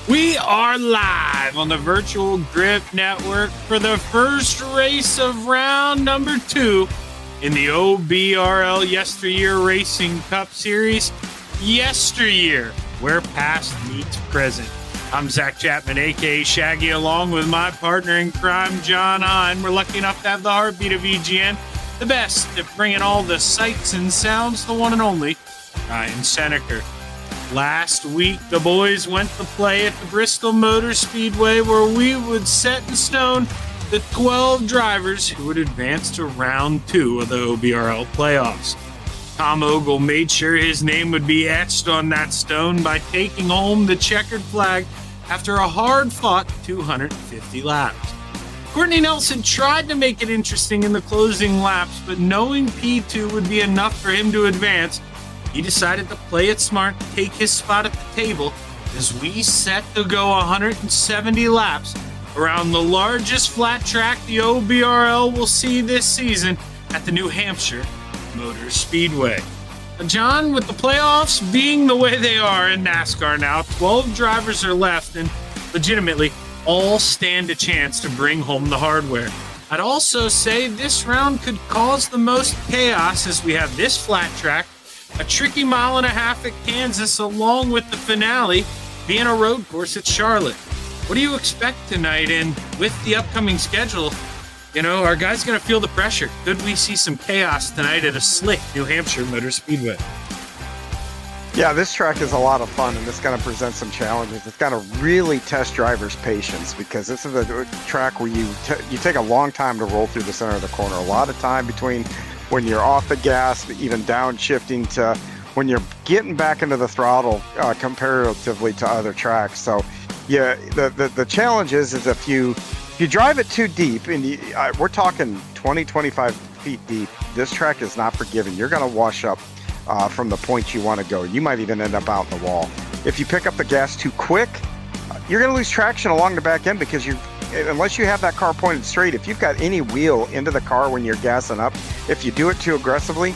We are live on the Virtual Grip Network for the first race of round number 2 in the OBRL YesterYear Racing Cup Series, YesterYear, where past meets present. I'm Zach Chapman, a.k.a. Shaggy, along with my partner in crime, John Hine. We're lucky enough to have the heartbeat of EGN, the best at bringing all the sights and sounds, the one and only Ryan Seneker. Last week, the boys went to play at the Bristol Motor Speedway, where we would set in stone the 12 drivers who would advance to round 2 of the OBRL playoffs. Tom Ogle made sure his name would be etched on that stone by taking home the checkered flag after a hard-fought 250 laps. Courtney Nelson tried to make it interesting in the closing laps, but knowing P2 would be enough for him to advance, he decided to play it smart, take his spot at the table as we set to go 170 laps around the largest flat track the OBRL will see this season at the New Hampshire Motor Speedway. John, with the playoffs being the way they are in NASCAR now, 12 drivers are left and legitimately all stand a chance to bring home the hardware. I'd also say this round could cause the most chaos as we have this flat track, a tricky mile and a half at Kansas, along with the finale being a road course at Charlotte. What do you expect tonight? And with the upcoming schedule, are guys going to feel the pressure? Could we see some chaos tonight at a slick New Hampshire Motor Speedway? Yeah, this track is a lot of fun, and it's going to present some challenges. It's going to really test drivers' patience because this is a track where you take a long time to roll through the center of the corner. A lot of time between when you're off the gas, even downshifting, to when you're getting back into the throttle comparatively to other tracks. So, yeah, the challenge is if you drive it too deep, and we're talking 20, 25 feet deep, this track is not forgiving. You're going to wash up from the point you want to go. You might even end up out in the wall. If you pick up the gas too quick, you're going to lose traction along the back end because unless you have that car pointed straight, if you've got any wheel into the car when you're gassing up, if you do it too aggressively,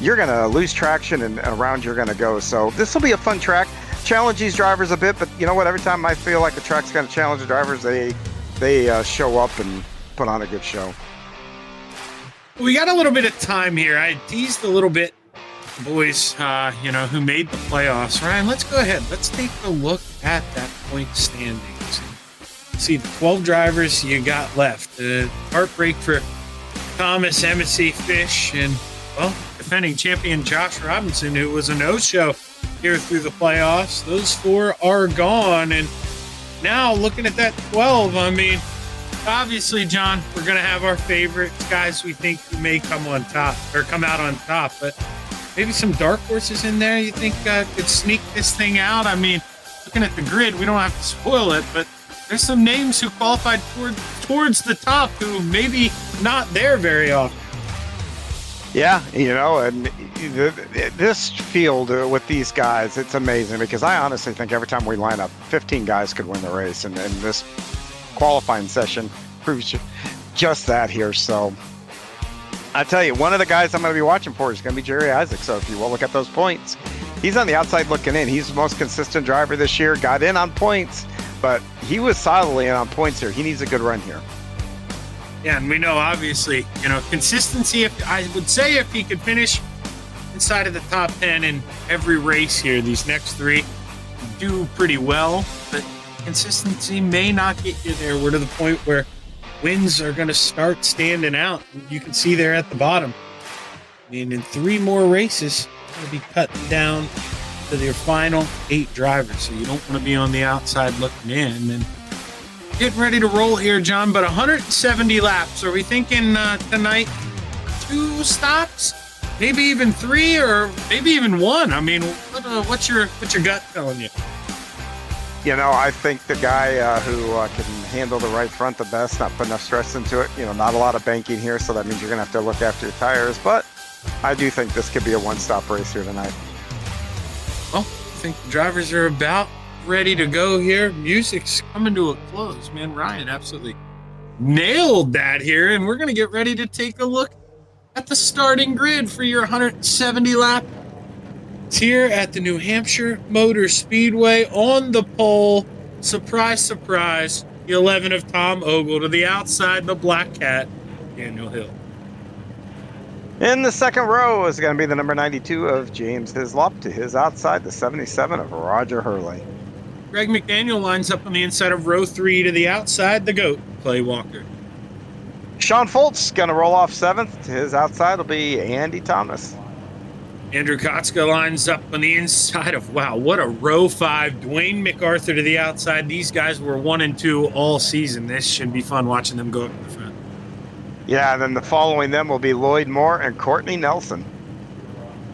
you're going to lose traction and around you're going to go. So this will be a fun track. Challenge these drivers a bit, but you know what? Every time I feel like a track's going to challenge the drivers, they show up and put on a good show. We got a little bit of time here. I teased a little bit the boys, who made the playoffs. Ryan, let's go ahead. Let's take a look at that point standings. See the 12 drivers you got left. Heartbreak for Thomas, Embassy, Fish, and, defending champion Josh Robinson, who was a no-show here through the playoffs. Those 4 are gone. And now looking at that 12, obviously, John, we're going to have our favorite guys we think who may come out on top. But maybe some dark horses in there you think could sneak this thing out? Looking at the grid, we don't have to spoil it, but there's some names who qualified towards the top who maybe not there very often. Yeah, and this field with these guys, it's amazing because I honestly think every time we line up, 15 guys could win the race, and this qualifying session proves just that here. So I tell you, one of the guys I'm going to be watching for is going to be Jerry Isaac. So if you will look at those points, he's on the outside looking in. He's the most consistent driver this year, got in on points, but he was solidly in on points here. He needs a good run here. Yeah, and we know, obviously, consistency, I would say if he could finish inside of the top 10 in every race here, these next 3 do pretty well, but consistency may not get you there. We're to the point where wins are going to start standing out. You can see there at the bottom. In 3 more races, going to be cutting down to their final 8 drivers. So you don't want to be on the outside looking in. And getting ready to roll here, John, but 170 laps. Are we thinking tonight 2 stops? Maybe even 3 or maybe even 1? What's your gut telling you? I think the guy who can handle the right front the best, not put enough stress into it, not a lot of banking here, so that means you're going to have to look after your tires. But I do think this could be a one-stop race here tonight. Well, I think the drivers are about ready to go here. Music's coming to a close, man. Ryan absolutely nailed that here, and we're going to get ready to take a look at the starting grid for your 170 lap here at the New Hampshire Motor Speedway. On the pole, Surprise, surprise. The 11 of Tom Ogle to the outside, the Black Cat, Daniel Hill. In the second row is going to be the number 92 of James Hislop. To his outside, the 77 of Roger Hurley. Greg McDaniel lines up on the inside of row 3 to the outside, the GOAT, Clay Walker. Sean Foltz going to roll off 7th. To his outside will be Andy Thomas. Andrew Kotska lines up on the inside of, wow, what a row 5. Dwayne MacArthur to the outside. These guys were 1 and 2 all season. This should be fun watching them go up to the front. Yeah, and then the following them will be Lloyd Moore and Courtney Nelson.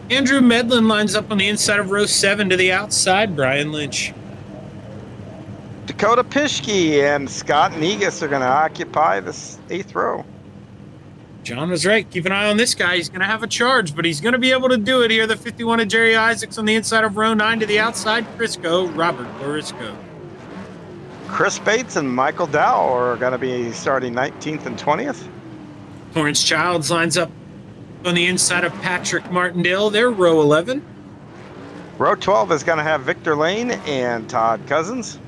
Andrew Medlin lines up on the inside of row 7 to the outside, Brian Lynch. Dakota Pischke and Scott Negus are going to occupy this 8th row. John was right. Keep an eye on this guy. He's going to have a charge, but he's going to be able to do it here. The 51 of Jerry Isaacs on the inside of row 9 to the outside, Crisco, Robert Borisco. Chris Bates and Michael Dow are going to be starting 19th and 20th. Torrance Childs lines up on the inside of Patrick Martindale. They're row 11. Row 12 is going to have Victor Lane and Todd Cousins.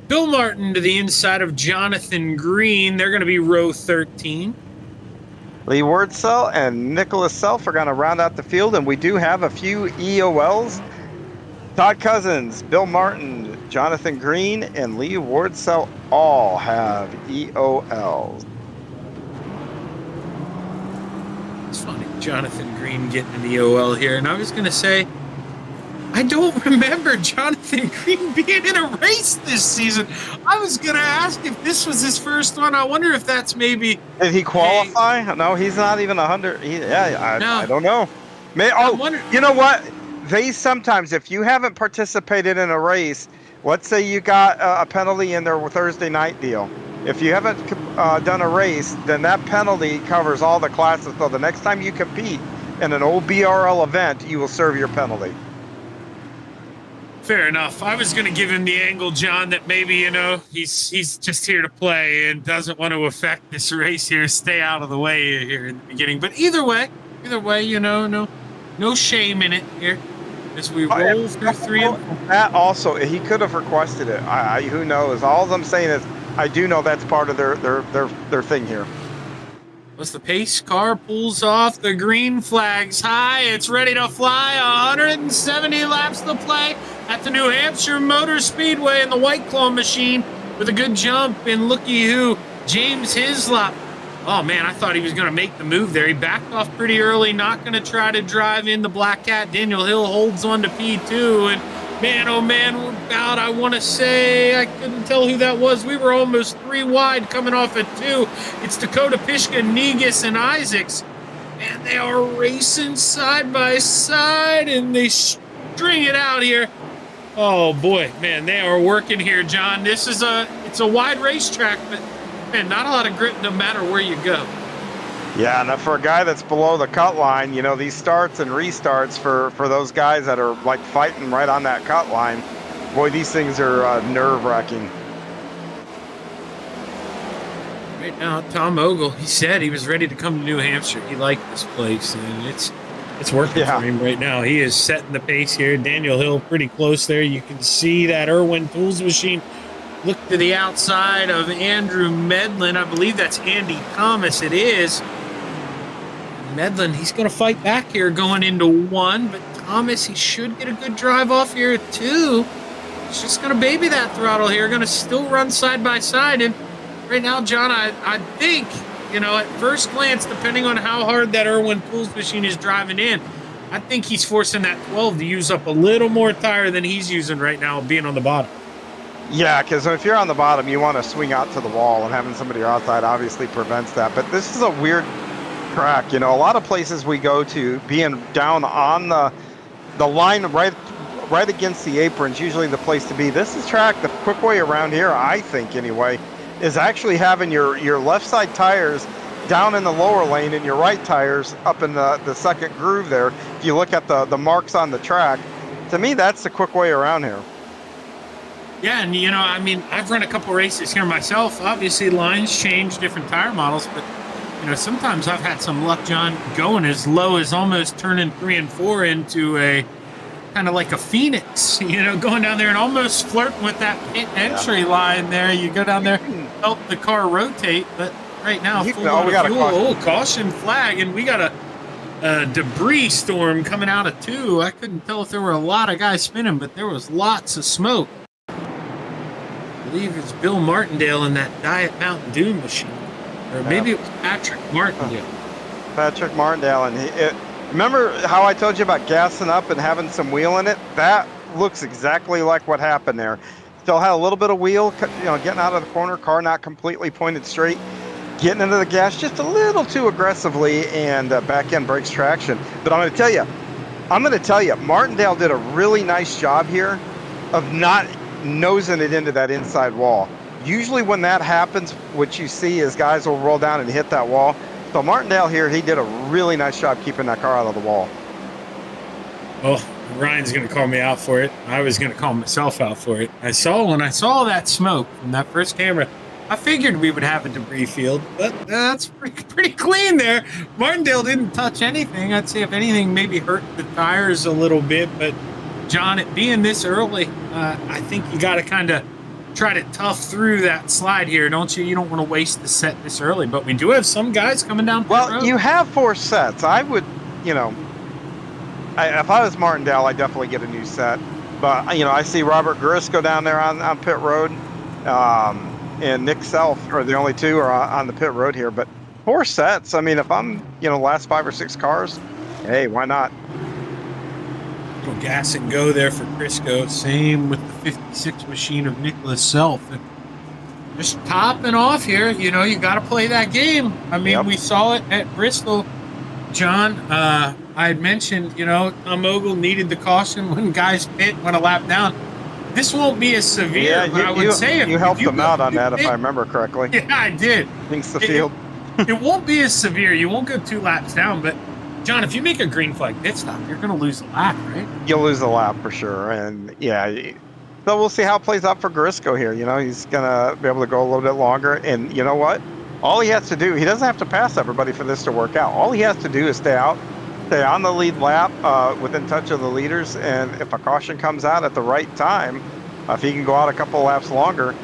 Bill Martin to the inside of Jonathan Green. They're going to be row 13. Lee Wordsell and Nicholas Self are going to round out the field, and we do have a few EOLs. Todd Cousins, Bill Martin, Jonathan Green, and Lee Wordsell all have EOLs. It's funny, Jonathan Green getting an EOL here, and I was going to say, I don't remember Jonathan Green being in a race this season. I was going to ask if this was his first one. I wonder if that's maybe... Did he qualify? No, he's not even 100. I don't know. You know what? They sometimes, if you haven't participated in a race, let's say you got a penalty in their Thursday night deal. If you haven't done a race, then that penalty covers all the classes. So the next time you compete in an OBRL event, you will serve your penalty. Fair enough. I was going to give him the angle, John, that maybe, he's just here to play and doesn't want to affect this race here. Stay out of the way here in the beginning. But either way, no shame in it here as we roll through 3. That also, he could have requested it. Who knows? All I'm saying is, I do know that's part of their thing here. As the pace car pulls off, the green flag's high. It's ready to fly. 170 laps to play at the New Hampshire Motor Speedway in the White Claw machine with a good jump. And looky who, James Hislop. Oh, man, I thought he was going to make the move there. He backed off pretty early, not going to try to drive in the Black Cat. Daniel Hill holds on to P2. And, man, oh, man, we're about, I want to say, I couldn't tell who that was. We were almost 3 wide coming off at 2. It's Dakota Pischke, Negus, and Isaacs. And they are racing side by side, and they string it out here. Oh, boy, man, they are working here, John. It's a wide racetrack, but, man, not a lot of grip no matter where you go. Yeah, and for a guy that's below the cut line, these starts and restarts for those guys that are like fighting right on that cut line, boy, these things are nerve-wracking. Right now, Tom Ogle, he said he was ready to come to New Hampshire. He liked this place, and it's working for him right now. He is setting the pace here. Daniel Hill pretty close there. You can see that Irwin Tools machine look to the outside of Andrew Medlin. I believe that's Andy Thomas. It is. Medlin, he's going to fight back here going into 1, but Thomas, he should get a good drive off here at 2. He's just going to baby that throttle here, going to still run side by side. And right now, John, I think, at first glance, depending on how hard that Irwin Tools machine is driving in, I think he's forcing that 12 to use up a little more tire than he's using right now, being on the bottom. Yeah, because if you're on the bottom, you want to swing out to the wall, and having somebody outside obviously prevents that. But this is a weird track. A lot of places we go to, being down on the line right against the apron's usually the place to be. This is track, the quick way around here, I think anyway, is actually having your left side tires down in the lower lane and your right tires up in the second groove there. If you look at the marks on the track, to me, that's the quick way around here. Yeah, and I've run a couple races here myself. Obviously, lines change, different tire models, but sometimes I've had some luck, John, going as low as almost turning 3 and 4 into a kind of like a phoenix, going down there and almost flirting with that pit entry line there. You go down there, help the car rotate, but right now, full on fuel. Caution flag, and we got a debris storm coming out of 2. I couldn't tell if there were a lot of guys spinning, but there was lots of smoke. I believe it's Bill Martindale in that Diet Mountain Dew machine. Or maybe it was Patrick Martindale. Patrick Martindale. And remember how I told you about gassing up and having some wheel in it? That looks exactly like what happened there. Still had a little bit of wheel, getting out of the corner, car not completely pointed straight, getting into the gas just a little too aggressively, and back end brakes traction. But I'm going to tell you, Martindale did a really nice job here of not nosing it into that inside wall. Usually when that happens, what you see is guys will roll down and hit that wall. So Martindale here, he did a really nice job keeping that car out of the wall. Well, Ryan's going to call me out for it. I was going to call myself out for it. When I saw that smoke from that first camera, I figured we would have a debris field, but that's pretty clean there. Martindale didn't touch anything. I'd say if anything, maybe hurt the tires a little bit, but John, it being this early, I think you got to kind of try to tough through that slide here, don't you? You don't want to waste the set this early, but we do have some guys coming down pit road. You have 4 sets. I would, if I was Martindale, I'd definitely get a new set. But, I see Robert Grisco down there on pit road, and Nick Self are the only 2 are on the pit road here. But 4 sets, I mean, if I'm, last 5 or 6 cars, hey, why not? Little gas and go there for Crisco. Same with the 56 machine of Nicholas Self. And just topping off here, you got to play that game. I mean, we saw it at Bristol. John, I had mentioned, Tom Ogle needed the caution when guys pit, went a lap down. This won't be as severe, but I would say you helped them out on that, if I remember correctly. Yeah, I did. Thinks the field. It won't be as severe. You won't go 2 laps down, but John, if you make a green flag pit stop, you're going to lose the lap, right? You'll lose the lap for sure. And so we'll see how it plays out for Grisco here. He's going to be able to go a little bit longer. And you know what? All he has to do, he doesn't have to pass everybody for this to work out. All he has to do is stay on the lead lap, within touch of the leaders. And if a caution comes out at the right time, if he can go out a couple laps longer,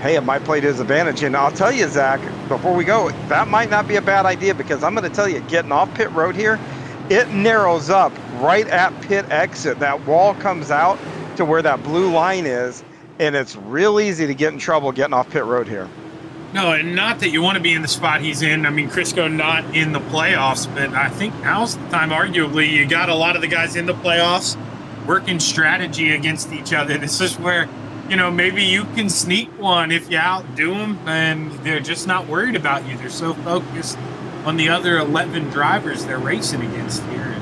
hey, it might play to his advantage. And I'll tell you, Zach, before we go, that might not be a bad idea, because I'm going to tell you, getting off pit road here, it narrows up right at pit exit. That wall comes out to where that blue line is, and it's real easy to get in trouble getting off pit road here. No, and not that you want to be in the spot he's in. I mean, Crisco not in the playoffs, but I think now's the time, arguably, you got a lot of the guys in the playoffs working strategy against each other. This is where maybe you can sneak one if you outdo them, and they're just not worried about you. They're so focused on the other 11 drivers they're racing against here.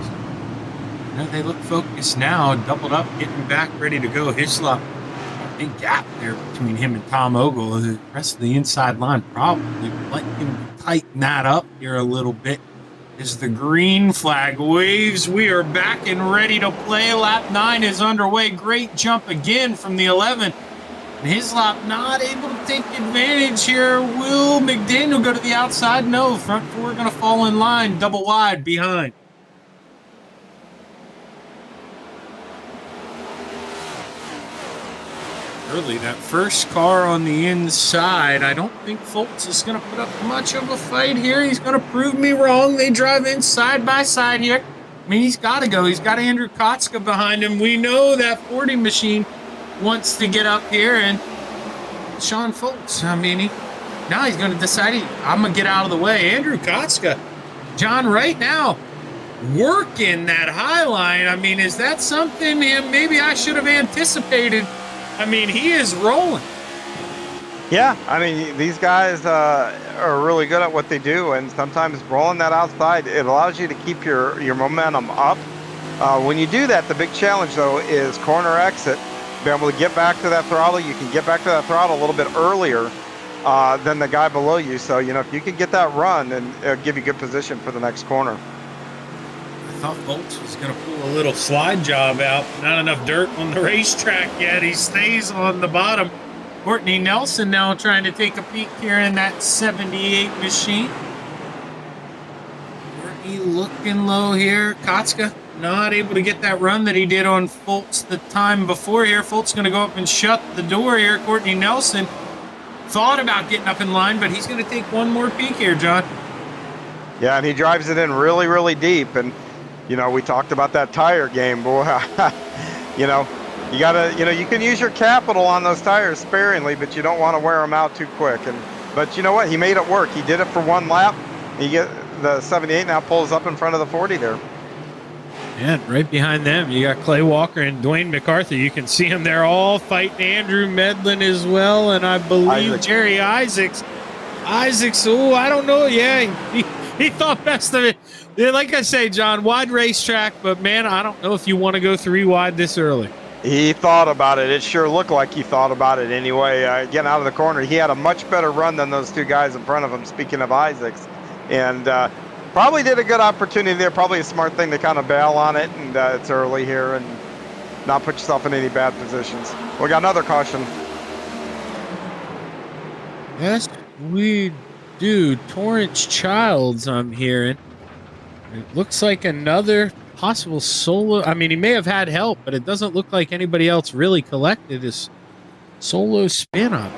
They look focused now, doubled up, getting back, ready to go. Hislop, a big gap there between him and Tom Ogle. The rest of the inside line probably let him tighten that up here a little bit. As the green flag waves, we are back and ready to play. Lap 9 is underway. Great jump again from the 11. And Hislop not able to take advantage here. Will McDaniel go to the outside? No, front 4 going to fall in line, double wide behind. Early, that first car on the inside. I don't think Foltz is going to put up much of a fight here. He's going to prove me wrong. They drive in side by side here. I mean, he's got to go. He's got Andrew Kotska behind him. We know that 40 machine wants to get up here, and Sean Foltz, now he's going to decide, I'm going to get out of the way. Andrew Kotska, John, right now, working that high line. I mean, is that something maybe I should have anticipated? I mean, he is rolling. Yeah, I mean, these guys are really good at what they do, and sometimes rolling that outside, it allows you to keep your momentum up. When you do that, the big challenge, though, is corner exit. Be able to get back to that throttle. You can get back to that throttle a little bit earlier than the guy below you. So, if you can get that run, then it'll give you good position for the next corner. I thought Foltz was going to pull a little slide job out. Not enough dirt on the racetrack yet. He stays on the bottom. Courtney Nelson now trying to take a peek here in that 78 machine. Courtney looking low here. Kotska not able to get that run that he did on Fultz the time before here. Fultz going to go up and shut the door here. Courtney Nelson thought about getting up in line, but he's going to take one more peek here, John. Yeah, and he drives it in really, really deep. And, you know, we talked about that tire game, boy. You know, you got to, you know, you can use your capital on those tires sparingly, but you don't want to wear them out too quick. But you know what? He made it work. He did it for one lap. You get the 78 now pulls up in front of the 40 there. Yeah, right behind them, you got Clay Walker and Dwayne McCarthy. You can see them there all fighting Andrew Medlin as well, and I believe Jerry Isaacs. Oh, I don't know. Yeah, he thought best of it. Yeah, like I say, John, wide racetrack, but man, I don't know if you want to go 3 wide this early. He thought about it. It sure looked like he thought about it anyway. Getting out of the corner, he had a much better run than those 2 guys in front of him, speaking of Isaacs. And probably did a good opportunity there. Probably a smart thing to kind of bail on it. And it's early here and not put yourself in any bad positions. We got another caution. Yes, we do. Torrance Childs, I'm hearing. It looks like another possible solo. I mean, he may have had help, but it doesn't look like anybody else really collected his solo spin up.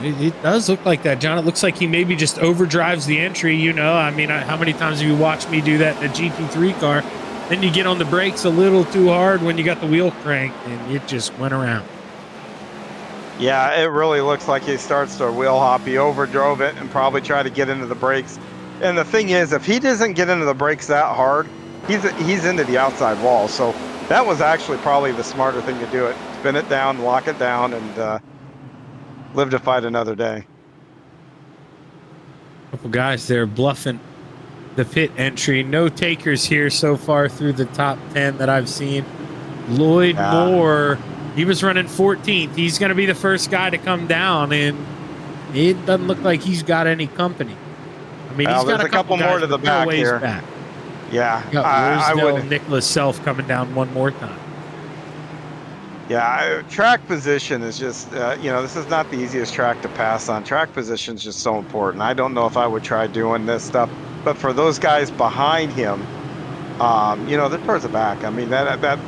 It does look like that, John. It looks like he maybe just overdrives the entry, you know. I mean, how many times have you watched me do that in a GT3 car? Then you get on the brakes a little too hard when you got the wheel cranked, and it just went around. Yeah, it really looks like he starts to wheel hop. He overdrove it and probably tried to get into the brakes. And the thing is, if he doesn't get into the brakes that hard, he's into the outside wall. So that was actually probably the smarter thing to do it. Spin it down, lock it down, and live to fight another day. Couple guys there bluffing the pit entry. No takers here so far through the top 10 that I've seen. Lloyd Moore, he was running 14th. He's going to be the first guy to come down, and it doesn't look like he's got any company. I mean, he's got a couple more to the back here. Back. Yeah, I would. Nicholas Self coming down one more time. Yeah, track position is just, you know, this is not the easiest track to pass on. Track position is just so important. I don't know if I would try doing this stuff, but for those guys behind him, you know, they're towards the back. I mean, that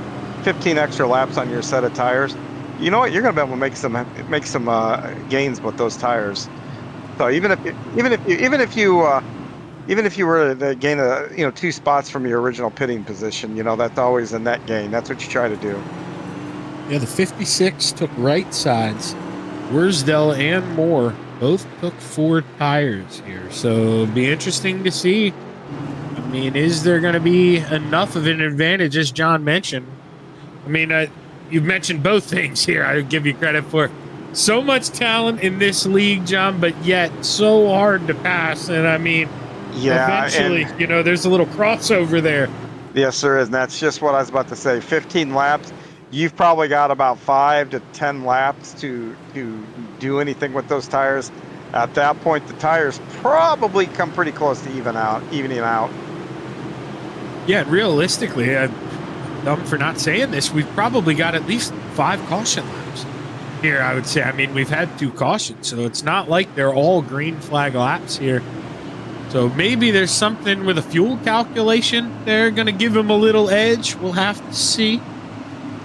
15 extra laps on your set of tires, you know what? You're going to be able to make some gains with those tires. So even if you were to gain 2 spots from your original pitting position, you know, that's always a net gain. That's what you try to do. Yeah, the 56 took right sides. Worsdell and Moore both took 4 tires here. So it'll be interesting to see. I mean, is there going to be enough of an advantage, as John mentioned? I mean, you've mentioned both things here. I give you credit for so much talent in this league, John, but yet so hard to pass. And I mean, eventually, you know, there's a little crossover there. Yes, there is. And that's just what I was about to say. 15 laps. You've probably got about 5 to 10 laps to do anything with those tires. At that point, the tires probably come pretty close to evening out. Yeah, realistically, I'm dumb for not saying this. We've probably got at least 5 caution laps here, I would say. I mean, we've had 2 cautions, so it's not like they're all green flag laps here. So maybe there's something with a fuel calculation. They're going to give him a little edge. We'll have to see.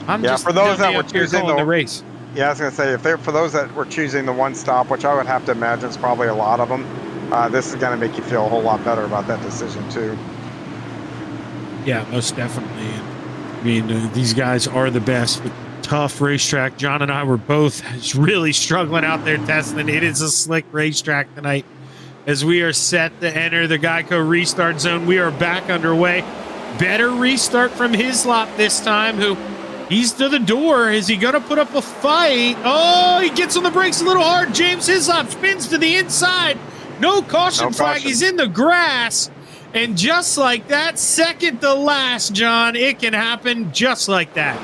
For those that were choosing the race. Yeah, I was going to say, for those that were choosing the one stop, which I would have to imagine is probably a lot of them, this is going to make you feel a whole lot better about that decision too. Yeah, most definitely. I mean, these guys are the best, but tough racetrack. John and I were both really struggling out there testing. It is a slick racetrack tonight. As we are set to enter the Geico restart zone, we are back underway. Better restart from Hislop this time, who he's to the door. Is he going to put up a fight? Oh, he gets on the brakes a little hard. James Hislop spins to the inside. No caution flag. He's in the grass. And just like that, second to last, John, it can happen just like that.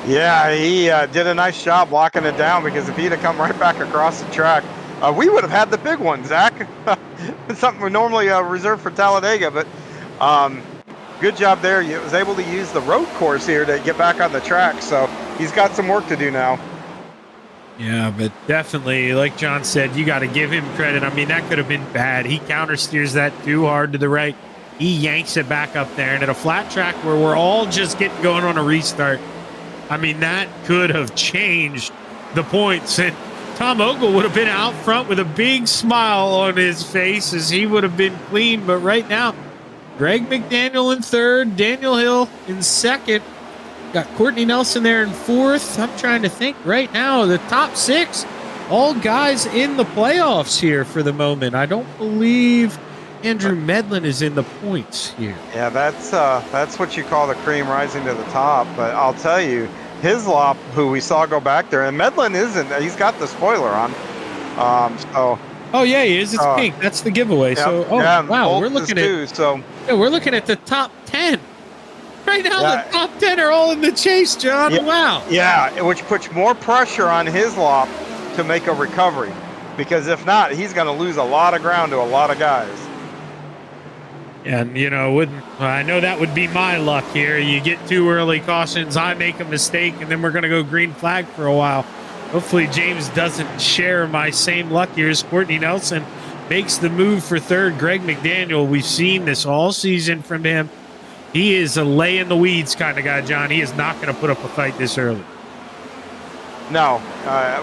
Yeah, he did a nice job locking it down, because if he'd have come right back across the track, we would have had the big one, Zach. Something we normally reserve for Talladega, but good job there. He was able to use the road course here to get back on the track, so he's got some work to do now. Yeah, but definitely, like John said, you got to give him credit. I mean, that could have been bad. He counter steers that too hard to the right. he yanks it back up there. And at a flat track where we're all just getting going on a restart, I mean, that could have changed the points. And Tom Ogle would have been out front with a big smile on his face as he would have been clean. But right now, Greg McDaniel in third, Daniel Hill in second. Got Courtney Nelson there in fourth. I'm trying to think right now, the top six, all guys in the playoffs here for the moment. I don't believe Andrew Medlin is in the points here. Yeah, that's what you call the cream rising to the top. But I'll tell you, Hislop, who we saw go back there, and Medlin isn't. He's got the spoiler on. So. Oh yeah, he is. It's pink. That's the giveaway. Yep, So wow, we're looking at we're looking at the top 10. Right now, the top 10 are all in the chase, John. Yeah, wow. Yeah, which puts more pressure on Hislop to make a recovery, because if not, he's going to lose a lot of ground to a lot of guys. And, you know, I know that would be my luck here. You get too early cautions, I make a mistake, and then we're going to go green flag for a while. Hopefully James doesn't share my same luck here as Courtney Nelson makes the move for third. Greg McDaniel, we've seen this all season from him. He is a lay in the weeds kind of guy, John. He is not going to put up a fight this early. No,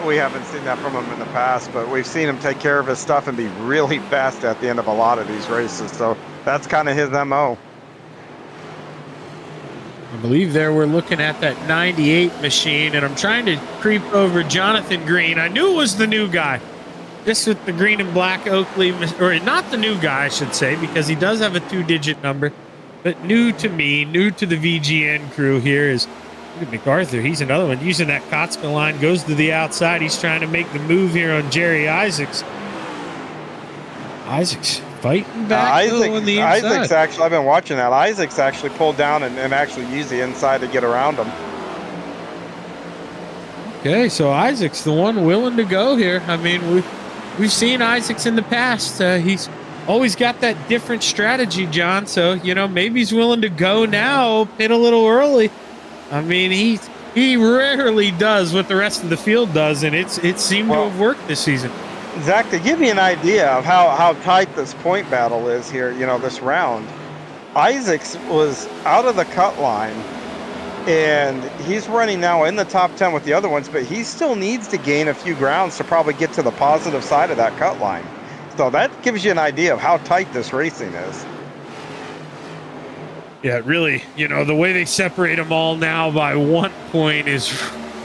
we haven't seen that from him in the past, but we've seen him take care of his stuff and be really fast at the end of a lot of these races. So that's kind of his MO. I believe there we're looking at that 98 machine, and I'm trying to creep over Jonathan Green. I knew it was the new guy. Just with the green and black Oakley, or not the new guy, I should say, because he does have a 2-digit number. But new to me, new to the VGN crew here is look at MacArthur. He's another one using that Kotska line, goes to the outside. He's trying to make the move here on Jerry Isaacs. Isaacs fighting back on the inside. Isaacs actually, I've been watching that. Isaacs actually pulled down and actually used the inside to get around him. Okay, so Isaacs, the one willing to go here. I mean, we've seen Isaacs in the past. He's always got that different strategy, John. So, you know, maybe he's willing to go now, pit a little early. I mean, he rarely does what the rest of the field does, and it seemed to have worked this season. Zach, to give you an idea of how tight this point battle is here, you know, this round, Isaacs was out of the cut line, and he's running now in the top 10 with the other ones, but he still needs to gain a few grounds to probably get to the positive side of that cut line. So that gives you an idea of how tight this racing is. Yeah, really, you know, the way they separate them all now by 1 point is,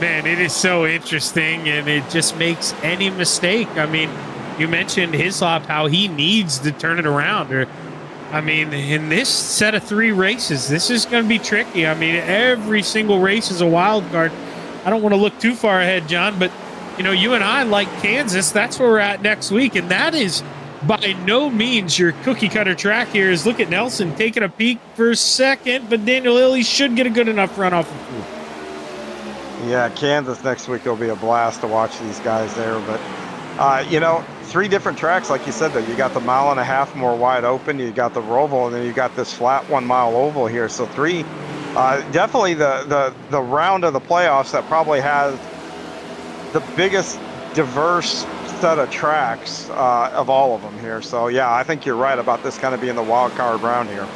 man, it is so interesting, and it just makes any mistake. I mean, you mentioned Hislop, how he needs to turn it around. Or, I mean, in this set of 3 races, this is going to be tricky. I mean, every single race is a wild card. I don't want to look too far ahead, John, but you know, you and I like Kansas. That's where we're at next week. And that is by no means your cookie cutter track here. Is look at Nelson taking a peek for a second, but Daniel Hill, he should get a good enough run off the field. Yeah, Kansas next week will be a blast to watch these guys there. But, you know, 3 different tracks, like you said, though. You got the 1.5 mile more wide open. You got the Roval, and then you got this flat 1 mile oval here. So 3, definitely the round of the playoffs that probably has the biggest diverse set of tracks of all of them here. So yeah, I think you're right about this kind of being the wild card round here.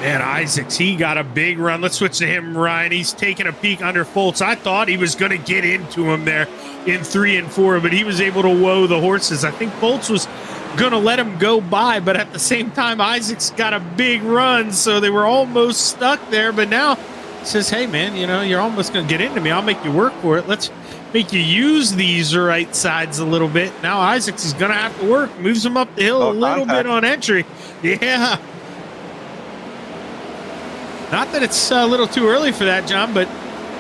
Man, Isaacs, he got a big run. Let's switch to him, Ryan. He's taking a peek under Foltz. I thought he was going to get into him there in 3 and 4, but he was able to woe the horses. I think Foltz was going to let him go by, but at the same time, Isaacs got a big run, so they were almost stuck there. But now he says, hey, man, you know, you're almost going to get into me. I'll make you work for it. Let's make you use these right sides a little bit. Now Isaacs is going to have to work. Moves him up the hill a little bit on entry. Yeah. Not that it's a little too early for that, John, but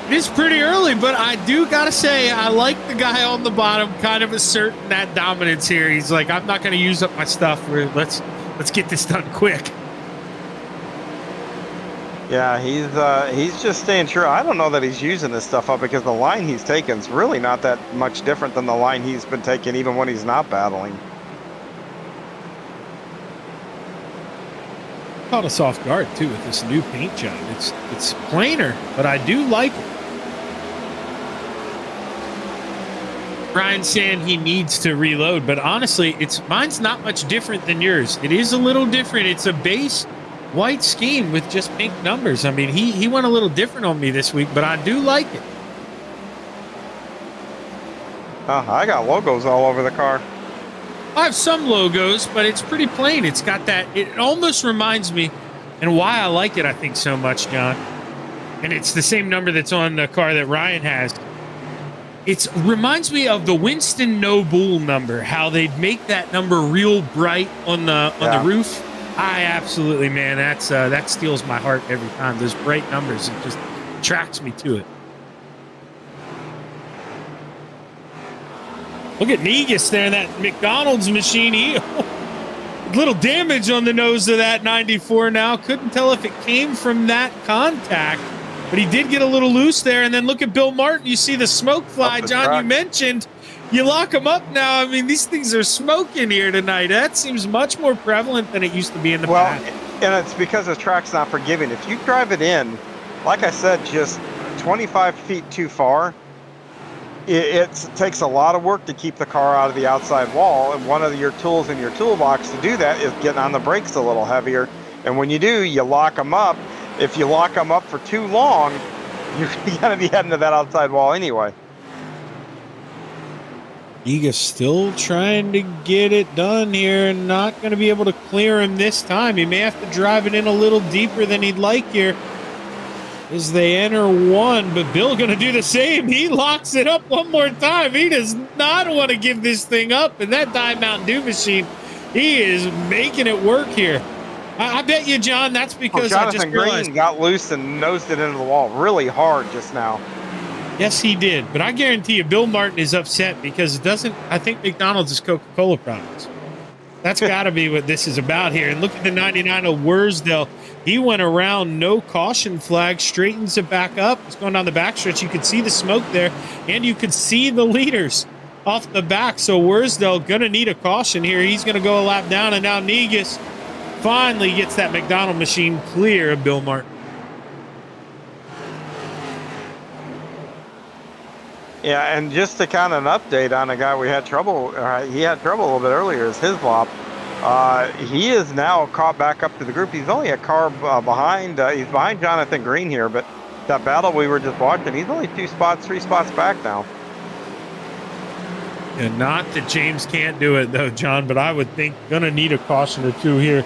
it is pretty early. But I do got to say, I like the guy on the bottom kind of asserting that dominance here. He's like, I'm not going to use up my stuff. Let's get this done quick. Yeah, he's just staying true. I don't know that he's using this stuff up, because the line he's taking is really not that much different than the line he's been taking even when he's not battling. Caught us off guard too with this new paint job. It's plainer, but I do like it. Brian's saying he needs to reload, but honestly, mine's not much different than yours. It is a little different. It's a base white scheme with just pink numbers. I mean, he went a little different on me this week, but I do like it. I got logos all over the car. I have some logos, but it's pretty plain. It's got that, it almost reminds me, and why I like it, I think, so much, John. And it's the same number that's on the car that Ryan has. It reminds me of the Winston Noble number, how they'd make that number real bright on the roof. I absolutely, man, that steals my heart every time. Those bright numbers, it just attracts me to it. Look at Negus there in that McDonald's machine. He little damage on the nose of that 94 now. Couldn't tell if it came from that contact, but he did get a little loose there. And then look at Bill Martin. You see the smoke fly, John, track. You mentioned. You lock them up now. I mean, these things are smoking here tonight. That seems much more prevalent than it used to be in the past. And it's because the track's not forgiving. If you drive it in, like I said, just 25 feet too far, it takes a lot of work to keep the car out of the outside wall. And one of your tools in your toolbox to do that is getting on the brakes a little heavier. And when you do, you lock them up. If you lock them up for too long, you're going to be heading to that outside wall anyway. Giga's still trying to get it done here and not going to be able to clear him this time. He may have to drive it in a little deeper than he'd like here as they enter one, but Bill going to do the same. He locks it up one more time. He does not want to give this thing up, and that Dive Mountain Dew machine, he is making it work here. I bet you, John, that's because I just realized Green got loose and nosed it into the wall really hard just now. Yes, he did. But I guarantee you, Bill Martin is upset because it doesn't, I think McDonald's is Coca-Cola products. That's got to be what this is about here. And look at the 99 of Worsdale. He went around, no caution flag, straightens it back up. It's going down the backstretch. You could see the smoke there, and you could see the leaders off the back. So Worsdale going to need a caution here. He's going to go a lap down, and now Negus finally gets that McDonald machine clear of Bill Martin. Yeah, and just to kind of an update on a guy we had trouble, he had trouble a little bit earlier, is his lop. He is now caught back up to the group. He's only a car behind, he's behind Jonathan Green here, but that battle we were just watching, he's only 3 spots back now. And not that James can't do it though, John, but I would think gonna need a caution or two here.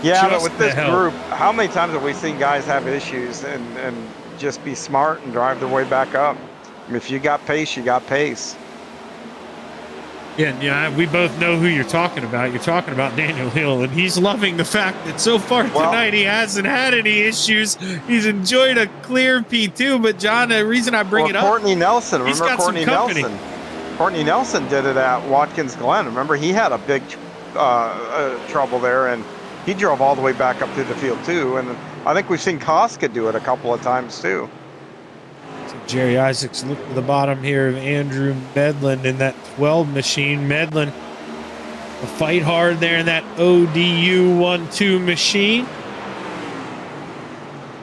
Yeah, but with this group, how many times have we seen guys have issues and just be smart and drive their way back up? If you got pace, you got pace. Yeah, we both know who you're talking about. You're talking about Daniel Hill, and he's loving the fact that so far tonight he hasn't had any issues. He's enjoyed a clear P2, but John, the reason I bring it up, Courtney Nelson, he's remember got Courtney some company. Nelson? Courtney Nelson did it at Watkins Glen. Remember, he had a big trouble there, and he drove all the way back up through the field too. And I think we've seen Koska do it a couple of times too. Jerry Isaacs look to the bottom here of Andrew Medlin in that 12 machine. Medlin will fight hard there in that ODU 1-2 machine.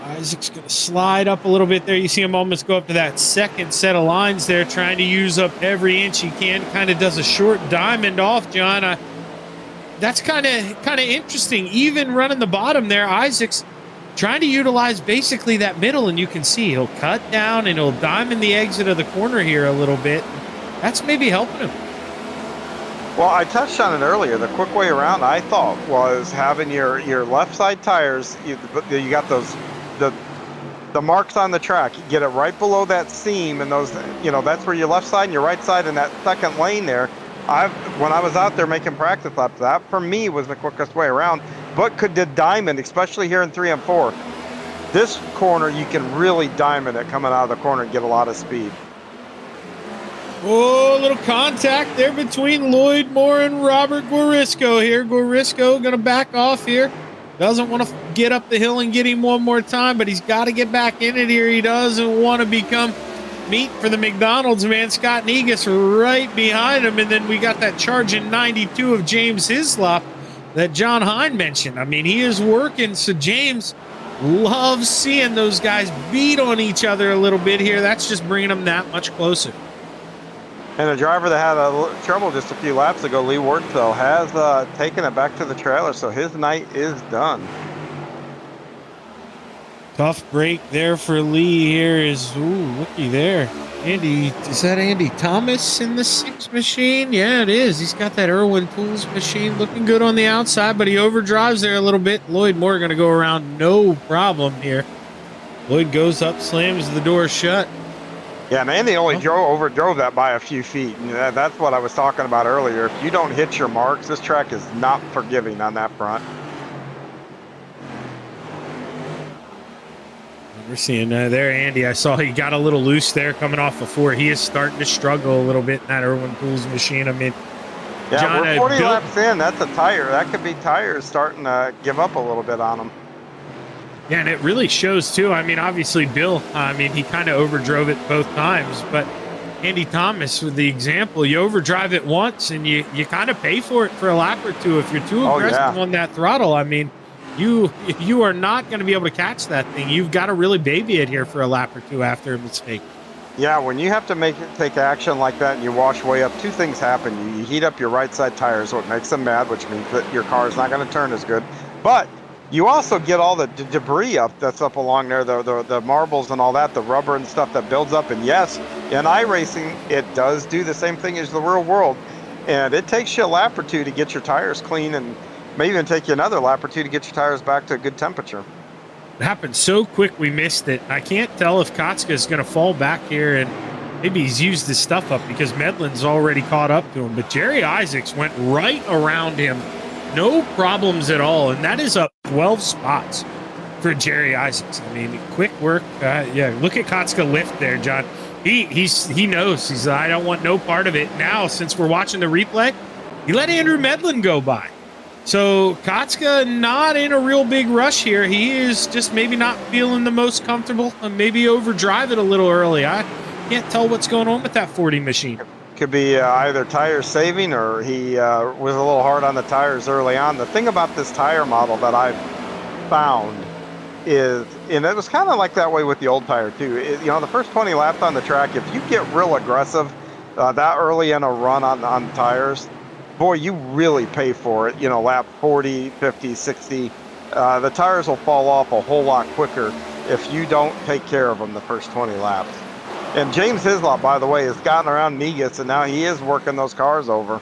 Isaacs going to slide up a little bit there. You see him almost go up to that second set of lines there, trying to use up every inch he can. Kind of does a short diamond off, John. That's kind of interesting. Even running the bottom there, Isaacs trying to utilize basically that middle, and you can see he'll cut down and he'll diamond the exit of the corner here a little bit. That's maybe helping him. Well, I touched on it earlier. The quick way around, I thought, was having your left side tires. You got those the marks on the track. You get it right below that seam, and those, that's where your left side and your right side in that second lane there. When I was out there making practice laps, that for me was the quickest way around. But could did diamond, especially here in 3 and 4. This corner, you can really diamond it coming out of the corner and get a lot of speed. Oh, a little contact there between Lloyd Moore and Robert Gorisco here. Gorisco going to back off here. Doesn't want to get up the hill and get him one more time, but he's got to get back in it here. He doesn't want to become meat for the McDonald's, man. Scott Negus right behind him, and then we got that charging 92 of James Hislop that John Hine mentioned. I mean, he is working, so James loves seeing those guys beat on each other a little bit here. That's just bringing them that much closer. And the driver that had trouble just a few laps ago, Lee Wardfell, has taken it back to the trailer, so his night is done. Tough break there for Lee here is, ooh, looky there. Andy, is that Andy Thomas in the 6 machine? Yeah, it is. He's got that Irwin Tools machine looking good on the outside, but he overdrives there a little bit. Lloyd Moore going to go around no problem here. Lloyd goes up, slams the door shut. Yeah, and Andy only overdrove that by a few feet. And that's what I was talking about earlier. If you don't hit your marks, this track is not forgiving on that front. We're seeing there, Andy. I saw he got a little loose there coming off of 4. He is starting to struggle a little bit in that Irwin Tools machine. I mean, yeah, John, we're 40 laps in. That's a tire. That could be tires starting to give up a little bit on him. Yeah, and it really shows too. I mean, obviously, Bill, I mean, he kind of overdrove it both times, but Andy Thomas, with the example, you overdrive it once and you kind of pay for it for a lap or two. If you're too aggressive on that throttle, I mean, you are not going to be able to catch that thing. You've got to really baby it here for a lap or two after a mistake. Yeah, when you have to take action like that and you wash way up, 2 things happen. You heat up your right side tires, what makes them mad, which means that your car is not going to turn as good. But you also get all the debris up that's up along there, the marbles and all that, the rubber and stuff that builds up. And yes, in iRacing, it does do the same thing as the real world. And it takes you a lap or two to get your tires clean, and may even take you another lap or two to get your tires back to a good temperature. It happened so quick we missed it. I can't tell if Kotska is going to fall back here and maybe he's used his stuff up because Medlin's already caught up to him. But Jerry Isaacs went right around him. No problems at all. And that is up 12 spots for Jerry Isaacs. I mean, quick work. Yeah, look at Kotska lift there, John. He knows. He's I don't want no part of it. Now, since we're watching the replay, he let Andrew Medlin go by. So Kotska not in a real big rush here. He is just maybe not feeling the most comfortable and maybe overdrive it a little early. I can't tell what's going on with that 40 machine. Could be either tire saving or he was a little hard on the tires early on. The thing about this tire model that I've found is, and it was kind of like that way with the old tire too, you know, the first 20 laps on the track, if you get real aggressive that early in a run on tires, boy, you really pay for it. You know, lap 40, 50, 60, the tires will fall off a whole lot quicker if you don't take care of them the first 20 laps. And James Hislop, by the way, has gotten around Negus, and now he is working those cars over.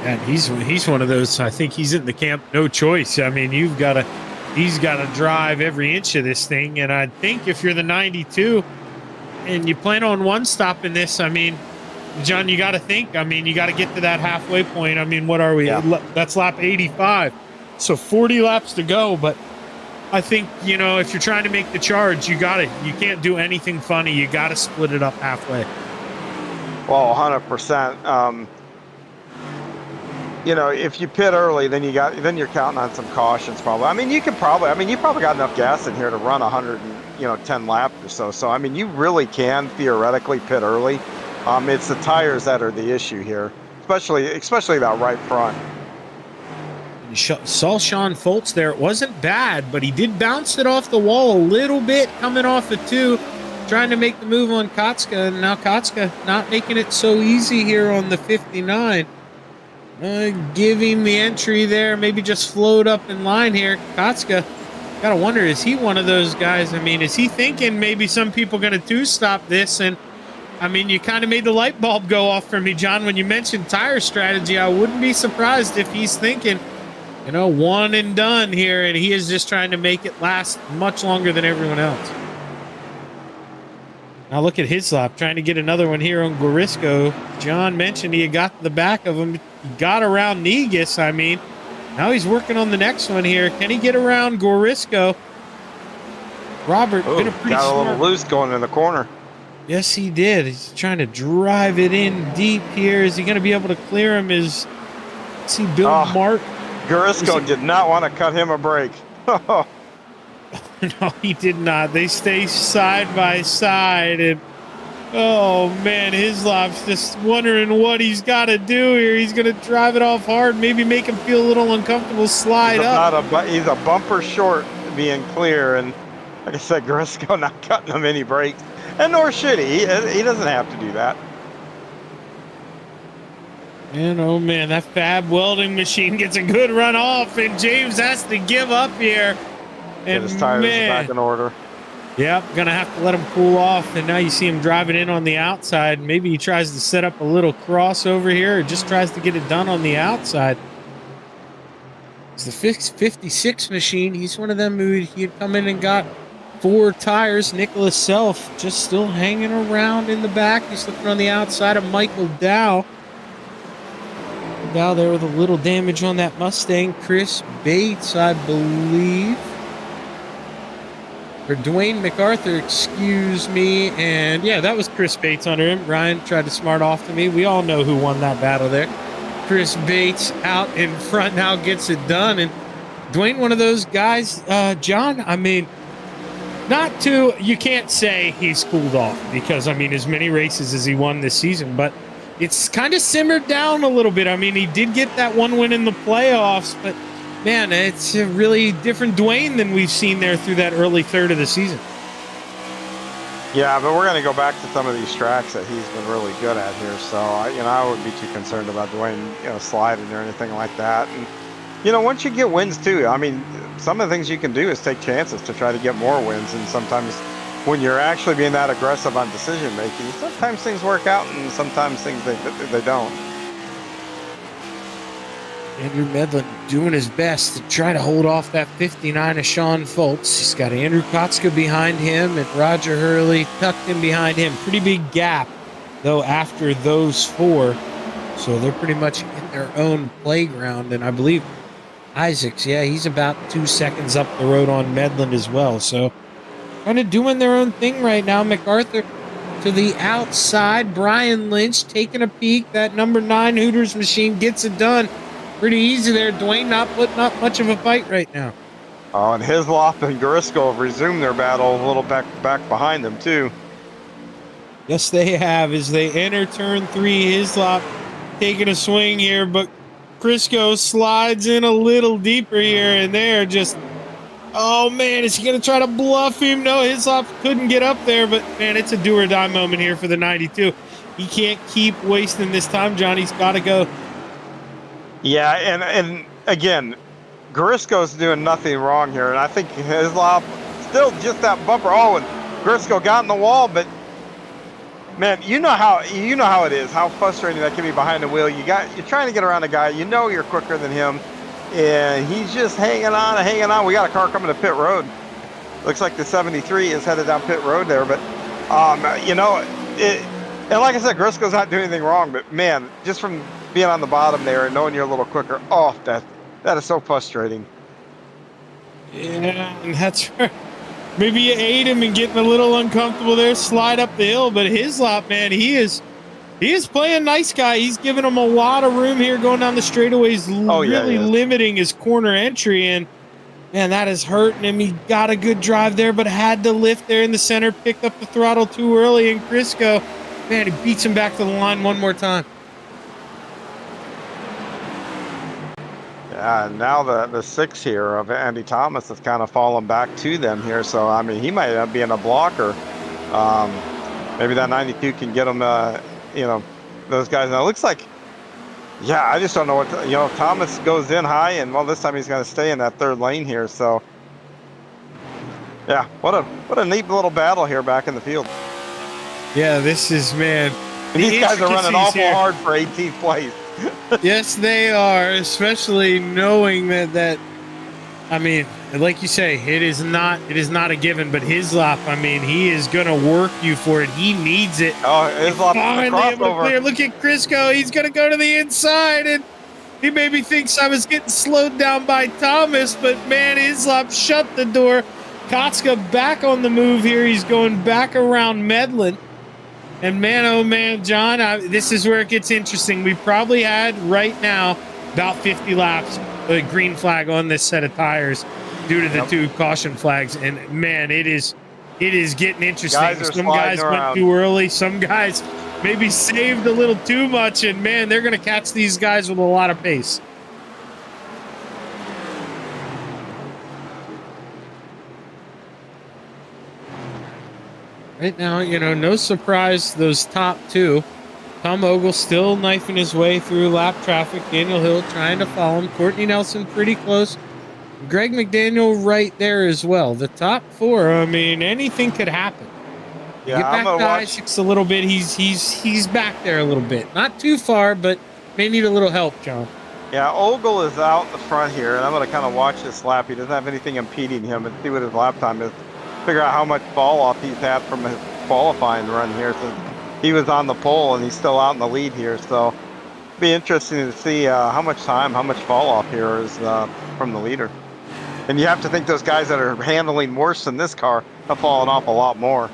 And he's one of those, I think he's in the camp, no choice. I mean, he's got to drive every inch of this thing. And I think if you're the 92 and you plan on one stop in this, I mean, John, you got to think. I mean, you got to get to that halfway point. I mean, what are we? Yeah. That's lap 85. So 40 laps to go. But I think, you know, if you're trying to make the charge, you can't do anything funny. You got to split it up halfway. Well, 100%. You know, if you pit early, then you're counting on some cautions probably. I mean, you probably got enough gas in here to run 110 laps or so. So, I mean, you really can theoretically pit early. It's the tires that are the issue here, especially that right front. You saw Sean Foltz there. It wasn't bad, but he did bounce it off the wall a little bit coming off the 2, trying to make the move on Kotska. And now Kotska not making it so easy here on the 59. Give him the entry there, maybe just float up in line here. Kotska, gotta wonder, is he one of those guys? I mean, is he thinking maybe some people going to 2-stop this? And I mean, you kind of made the light bulb go off for me, John, when you mentioned tire strategy. I wouldn't be surprised if he's thinking, you know, one and done here, and he is just trying to make it last much longer than everyone else. Now look at Hislop trying to get another one here on Gorisco. John mentioned he had got to the back of him. He got around Negus, I mean. Now he's working on the next one here. Can he get around Gorisco? Robert, been a pretty got a little loose going in the corner. Yes, he did. He's trying to drive it in deep here. Is he going to be able to clear him? Let's see, Bill Mark. Gorisco did not want to cut him a break. No, he did not. They stay side by side. And, oh, man, Hislop's just wondering what he's got to do here. He's going to drive it off hard, maybe make him feel a little uncomfortable, slide up. He's a bumper short being clear. And like I said, Gorisco not cutting him any breaks. And nor should he. He doesn't have to do that. And, oh, man, that Fab welding machine gets a good run off, and James has to give up here. Get his tires back in order. Yep, gonna have to let him cool off. And now you see him driving in on the outside. Maybe he tries to set up a little crossover here, or just tries to get it done on the outside. It's the 56 machine. He's one of them who he had come in and got 4 tires. Nicholas Self just still hanging around in the back. He's looking on the outside of Michael Dow. Dow there with a little damage on that Mustang. Chris Bates, I believe. Or Dwayne MacArthur, excuse me. And yeah, that was Chris Bates under him. Ryan tried to smart off to me. We all know who won that battle there. Chris Bates out in front now gets it done. And Dwayne, one of those guys, John, I mean, you can't say he's cooled off because, I mean, as many races as he won this season, but it's kind of simmered down a little bit. I mean, he did get that one win in the playoffs, but man, it's a really different Dwayne than we've seen there through that early third of the season. Yeah, but we're going to go back to some of these tracks that he's been really good at here. So, I wouldn't be too concerned about Dwayne, sliding or anything like that. And, once you get wins too, I mean, some of the things you can do is take chances to try to get more wins. And sometimes when you're actually being that aggressive on decision making, sometimes things work out and sometimes things they don't. Andrew Medlin doing his best to try to hold off that 59 of Sean Foltz. He's got Andrew Kotska behind him and Roger Hurley tucked in behind him. Pretty big gap, though, after those 4. So they're pretty much in their own playground. And I believe Isaacs, yeah, he's about 2 seconds up the road on Medlin as well. So kind of doing their own thing right now. MacArthur to the outside. Brian Lynch taking a peek. That number 9 Hooters machine gets it done. Pretty easy there. Dwayne not putting up much of a fight right now. Oh, and Hislop and Garisco have resumed their battle a little back behind them, too. Yes, they have. As they enter turn 3, Hislop taking a swing here, but Crisco slides in a little deeper here, and they're just... Oh, man, is he going to try to bluff him? No, Hislop couldn't get up there, but, man, it's a do-or-die moment here for the 92. He can't keep wasting this time, John. He's got to go. Yeah, and again, Garisco's doing nothing wrong here, and I think Hislop still just that bumper. Oh, and Garisco got in the wall, but man, you know how it is, how frustrating that can be behind the wheel. You're trying to get around a guy, you're quicker than him, and he's just hanging on. We got a car coming to pit road. Looks like the 73 is headed down pit road there, but and like I said, Garisco's not doing anything wrong, but man, just from being on the bottom there and knowing you're a little quicker, that is so frustrating. Yeah, and that's right. Maybe you ate him and getting a little uncomfortable there, slide up the hill, but Hislop, man, he is playing nice guy. He's giving him a lot of room here going down the straightaways, really limiting his corner entry, and man, that is hurting him. He got a good drive there, but had to lift there in the center, picked up the throttle too early, and Crisco, man, he beats him back to the line one more time. Yeah, and now the 6 here of Andy Thomas has kind of fallen back to them here. So, I mean, he might end up being a blocker. Maybe that 92 can get him, those guys. Now, it looks like, yeah, I just don't know what, Thomas goes in high, and, well, this time he's going to stay in that 3rd lane here. So, yeah, what a neat little battle here back in the field. Yeah, this is, man. And these guys are running awful hard for 18th place. Yes, they are, especially knowing that I mean, like you say, it is not a given, but Hislop, I mean, he is going to work you for it. He needs it. Oh, Hislop finally able to clear. Look at Crisco. He's going to go to the inside, and he maybe thinks I was getting slowed down by Thomas, but man, Hislop shut the door. Kotska back on the move here. He's going back around Medlin. And man, oh man, John, this is where it gets interesting. We probably had right now about 50 laps, a green flag on this set of tires due to the 2 caution flags. And man, it is getting interesting. Some guys went too early. Some guys maybe saved a little too much. And man, they're going to catch these guys with a lot of pace. Right now, no surprise, those top 2. Tom Ogle still knifing his way through lap traffic. Daniel Hill trying to follow him. Courtney Nelson pretty close Greg McDaniel right there as well. The top four, I mean, anything could happen. You Yeah, get back I'm gonna to watch. Isaacs a little bit. He's back there a little bit. Not too far, but may need a little help, John. Yeah, Ogle is out in the front here, and I'm going to kind of watch this lap. He doesn't have anything impeding him, and see what his lap time is. Figure out how much fall off he's had from his qualifying run here, since he was on the pole and he's still out in the lead here. So it'll be interesting to see how much fall off here is from the leader. And you have to think those guys that are handling worse than this car have fallen off a lot more.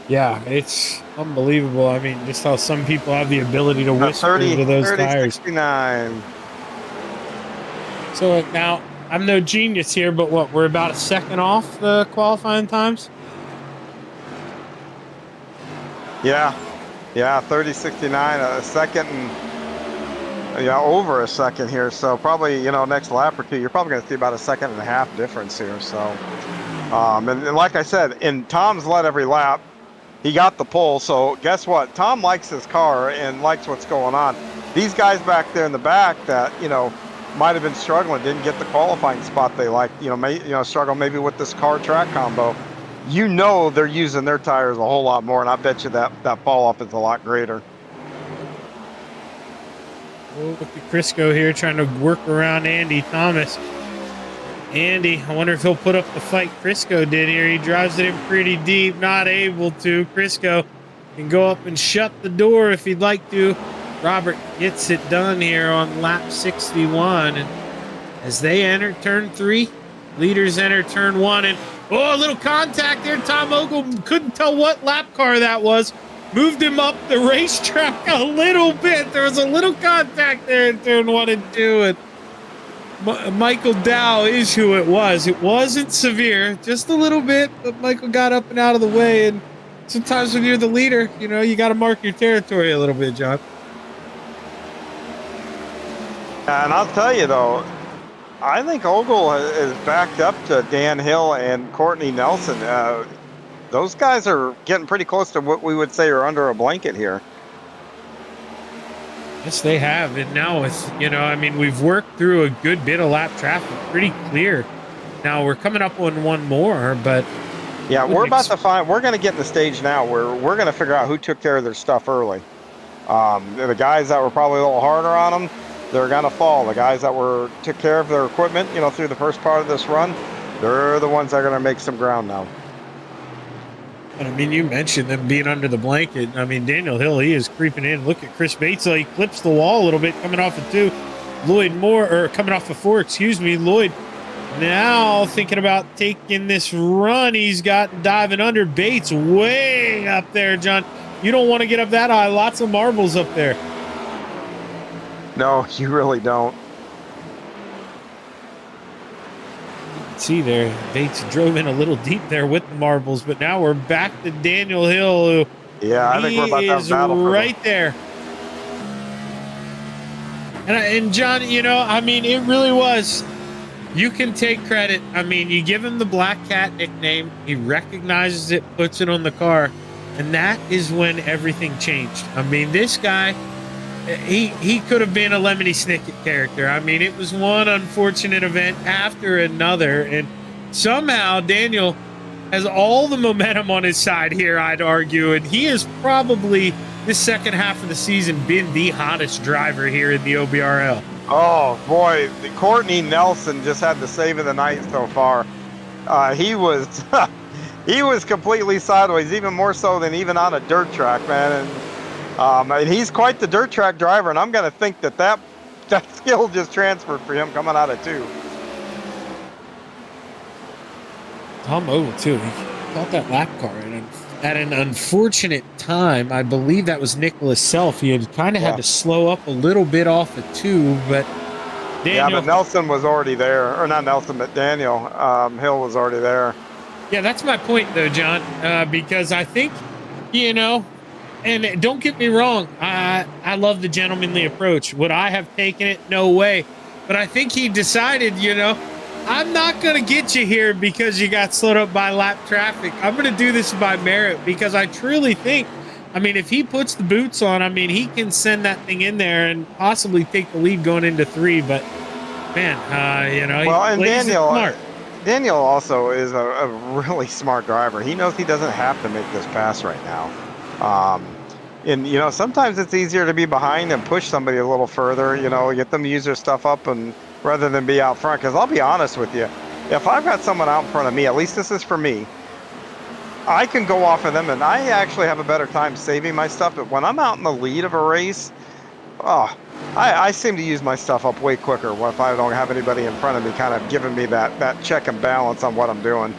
Yeah, it's unbelievable. I mean, just how some people have the ability to whisper into those 30, tires. 69. So now, I'm no genius here, but what, we're about a second off the qualifying times? Yeah, 30-69, a second, and over a second here. So probably, next lap or two, you're probably going to see about a second and a half difference here. So, and like I said, in Tom's led every lap, he got the pole. So guess what? Tom likes his car and likes what's going on. These guys back there in the back that, might have been struggling, didn't get the qualifying spot they liked, struggle maybe with this car track combo. They're using their tires a whole lot more, and I bet you that fall off is a lot greater. Oh, look at Crisco here trying to work around Andy Thomas. Andy, I wonder if he'll put up the fight Crisco did here. He drives it in pretty deep, not able to. Crisco can go up and shut the door if he'd like to. Robert gets it done here on lap 61. And as they enter turn 3, leaders enter turn 1. And, a little contact there. Tom Ogle couldn't tell what lap car that was. Moved him up the racetrack a little bit. There was a little contact there in turn 1 and 2. And Michael Dow is who it was. It wasn't severe, just a little bit, but Michael got up and out of the way. And sometimes when you're the leader, you got to mark your territory a little bit, John. And I'll tell you, though, I think Ogle is backed up to Dan Hill and Courtney Nelson. Those guys are getting pretty close to what we would say are under a blanket here. Yes, they have. And now it's, we've worked through a good bit of lap traffic, pretty clear. Now we're coming up on one more, but yeah, we're about to find, we're going to get in the stage now where we're going to figure out who took care of their stuff early. The guys that were probably a little harder on them, they're going to fall. The guys that took care of their equipment, through the first part of this run, they're the ones that are going to make some ground now. And you mentioned them being under the blanket. Daniel Hill, he is creeping in. Look at Chris Bates. He clips the wall a little bit coming off of 2. Lloyd Moore, or coming off of 4, excuse me. Lloyd now thinking about taking this run. He's got diving under. Bates way up there, John. You don't want to get up that high. Lots of marbles up there. No, you really don't. See there, Bates drove in a little deep there with the marbles, but now we're back to Daniel Hill, who I think we're about to have a battle right there. And John, it really was. You can take credit. You give him the Black Cat nickname. He recognizes it, puts it on the car, and that is when everything changed. This guy, he could have been a Lemony Snicket character. It was one unfortunate event after another, and somehow Daniel has all the momentum on his side here, I'd argue, and he has probably, this second half of the season, been the hottest driver here in the OBRL. Oh, boy, Courtney Nelson just had the save of the night so far. He was he was completely sideways, even more so than even on a dirt track, man. And he's quite the dirt track driver, and I'm going to think that skill just transferred for him coming out of 2. Tom Ogle, too. He caught that lap car at an unfortunate time. I believe that was Nicholas Self. He had kind of had to slow up a little bit off of 2, but Daniel... Yeah, but Nelson was already there. Or not Nelson, but Daniel Hill was already there. Yeah, that's my point, though, John, because I think, and don't get me wrong, I love the gentlemanly approach. Would I have taken it? No way. But I think he decided, I'm not going to get you here because you got slowed up by lap traffic. I'm going to do this by merit because I truly think, if he puts the boots on, he can send that thing in there and possibly take the lead going into 3. But man, you know, Well, he and plays it smart. Daniel also is a really smart driver. He knows he doesn't have to make this pass right now. And you know, sometimes it's easier to be behind and push somebody a little further, you know, get them to use their stuff up and rather than be out front. Because I'll be honest with you, if I've got someone out in front of me, at least this is for me, I can go off of them and I actually have a better time saving my stuff. But when I'm out in the lead of a race, oh, I seem to use my stuff up way quicker if I don't have anybody in front of me kind of giving me that check and balance on what I'm doing.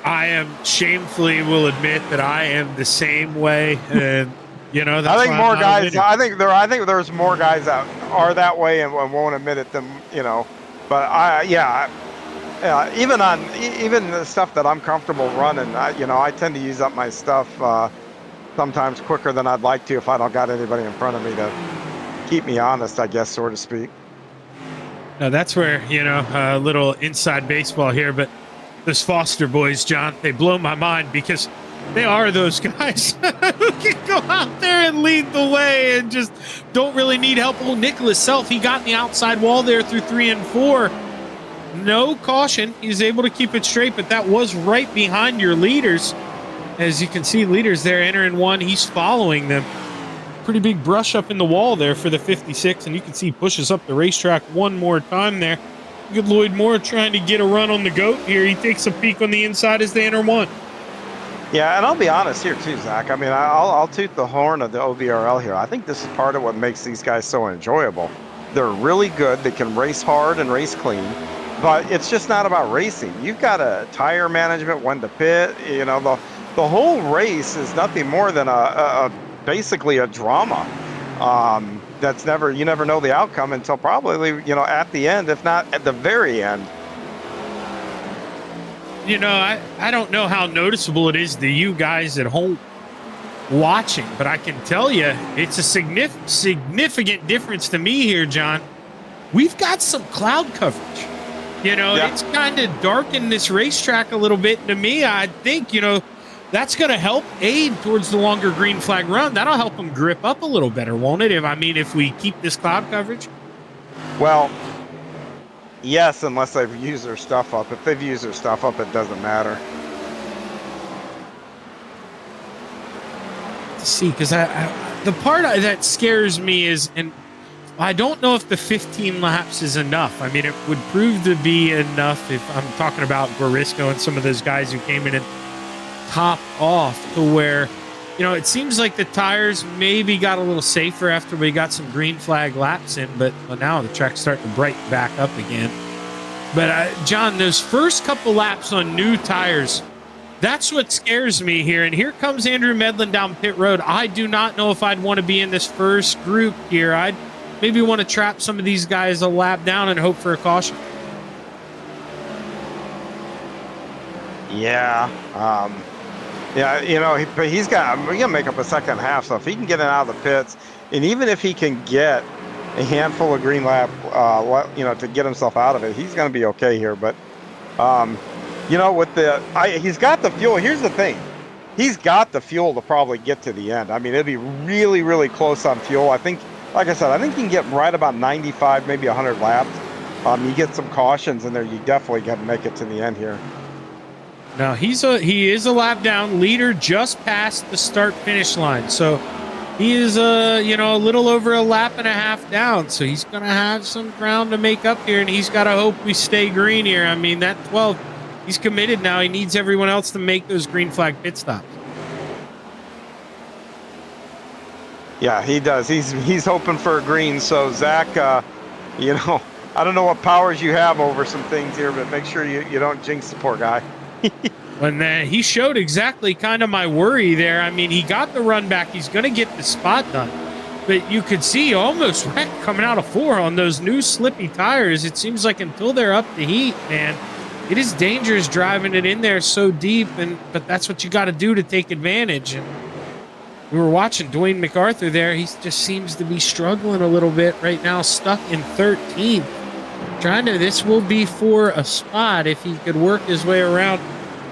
I am shamefully will admit that I am the same way, and you know that's I think why more I'm not a guys. winner. I think there's more guys that are that way and won't admit it than you know. But even the stuff that I'm comfortable running, you know, I tend to use up my stuff sometimes quicker than I'd like to if I don't got anybody in front of me to keep me honest, I guess, so to speak. Now that's where, you know, a little inside baseball here, but those Foster boys, John, they blow my mind because they are those guys who can go out there and lead the way and just don't really need help. Oh, Nicholas Self, he got in the outside wall there through 3 and 4. No caution. He was able to keep it straight, but that was right behind your leaders. As you can see, leaders there entering one. He's following them. Pretty big brush up in the wall there for the 56, and you can see he pushes up the racetrack one more time there. Good Lloyd Moore trying to get a run on the goat here. He takes a peek on the inside as they enter one. Yeah, and I'll be honest here too, Zach. I mean, I'll toot the horn of the OBRL here. I think this is part of what makes these guys so enjoyable. They're really good. They can race hard and race clean, but it's just not about racing. You've got a tire management, when to pit. You know, the whole race is nothing more than basically a drama. That's you never know the outcome until probably, you know, at the end, if not at the very end. You know, I don't know how noticeable it is to you guys at home watching, but I can tell you it's a significant difference to me here, John. We've got some cloud coverage. You know, It's kind of darkened this racetrack a little bit. To me, I think, you know, that's going to help aid towards the longer green flag run. That'll help them grip up a little better, won't it? If we keep this cloud coverage? Well, yes, unless they've used their stuff up. If they've used their stuff up, it doesn't matter. See, because the part that scares me is, and I don't know if the 15 laps is enough. I mean, it would prove to be enough if I'm talking about Gorisco and some of those guys who came in and top off to where, you know, it seems like the tires maybe got a little safer after we got some green flag laps in, but now the track's starting to brighten back up again. But John, those first couple laps on new tires, that's what scares me here. And here comes Andrew Medlin down pit road. I do not know if I'd want to be in this first group here. I'd maybe want to trap some of these guys a lap down and hope for a caution. Yeah. Yeah, you know, he's gonna make up a second half. So if he can get it out of the pits, and even if he can get a handful of green lap, you know, to get himself out of it, he's gonna be okay here. But, you know, with he's got the fuel. Here's the thing, he's got the fuel to probably get to the end. I mean, it'd be really, really close on fuel. I think, like I said, I think you can get right about 95, maybe 100 laps. You get some cautions in there, you definitely got to make it to the end here. Now he is a lap down, leader just past the start finish line. So he is you know, a little over a lap and a half down. So he's going to have some ground to make up here, and he's got to hope we stay green here. I mean, that 12, he's committed now. He needs everyone else to make those green flag pit stops. Yeah, he does. He's hoping for a green. So Zach, you know, I don't know what powers you have over some things here, but make sure you don't jinx the poor guy. When he showed exactly kind of my worry there. I mean, he got the run back. He's going to get the spot done. But you could see almost wrecked coming out of 4 on those new slippy tires. It seems like until they're up to heat, man, it is dangerous driving it in there so deep. But that's what you got to do to take advantage. And we were watching Dwayne MacArthur there. He just seems to be struggling a little bit right now, stuck in 13th. This will be for a spot if he could work his way around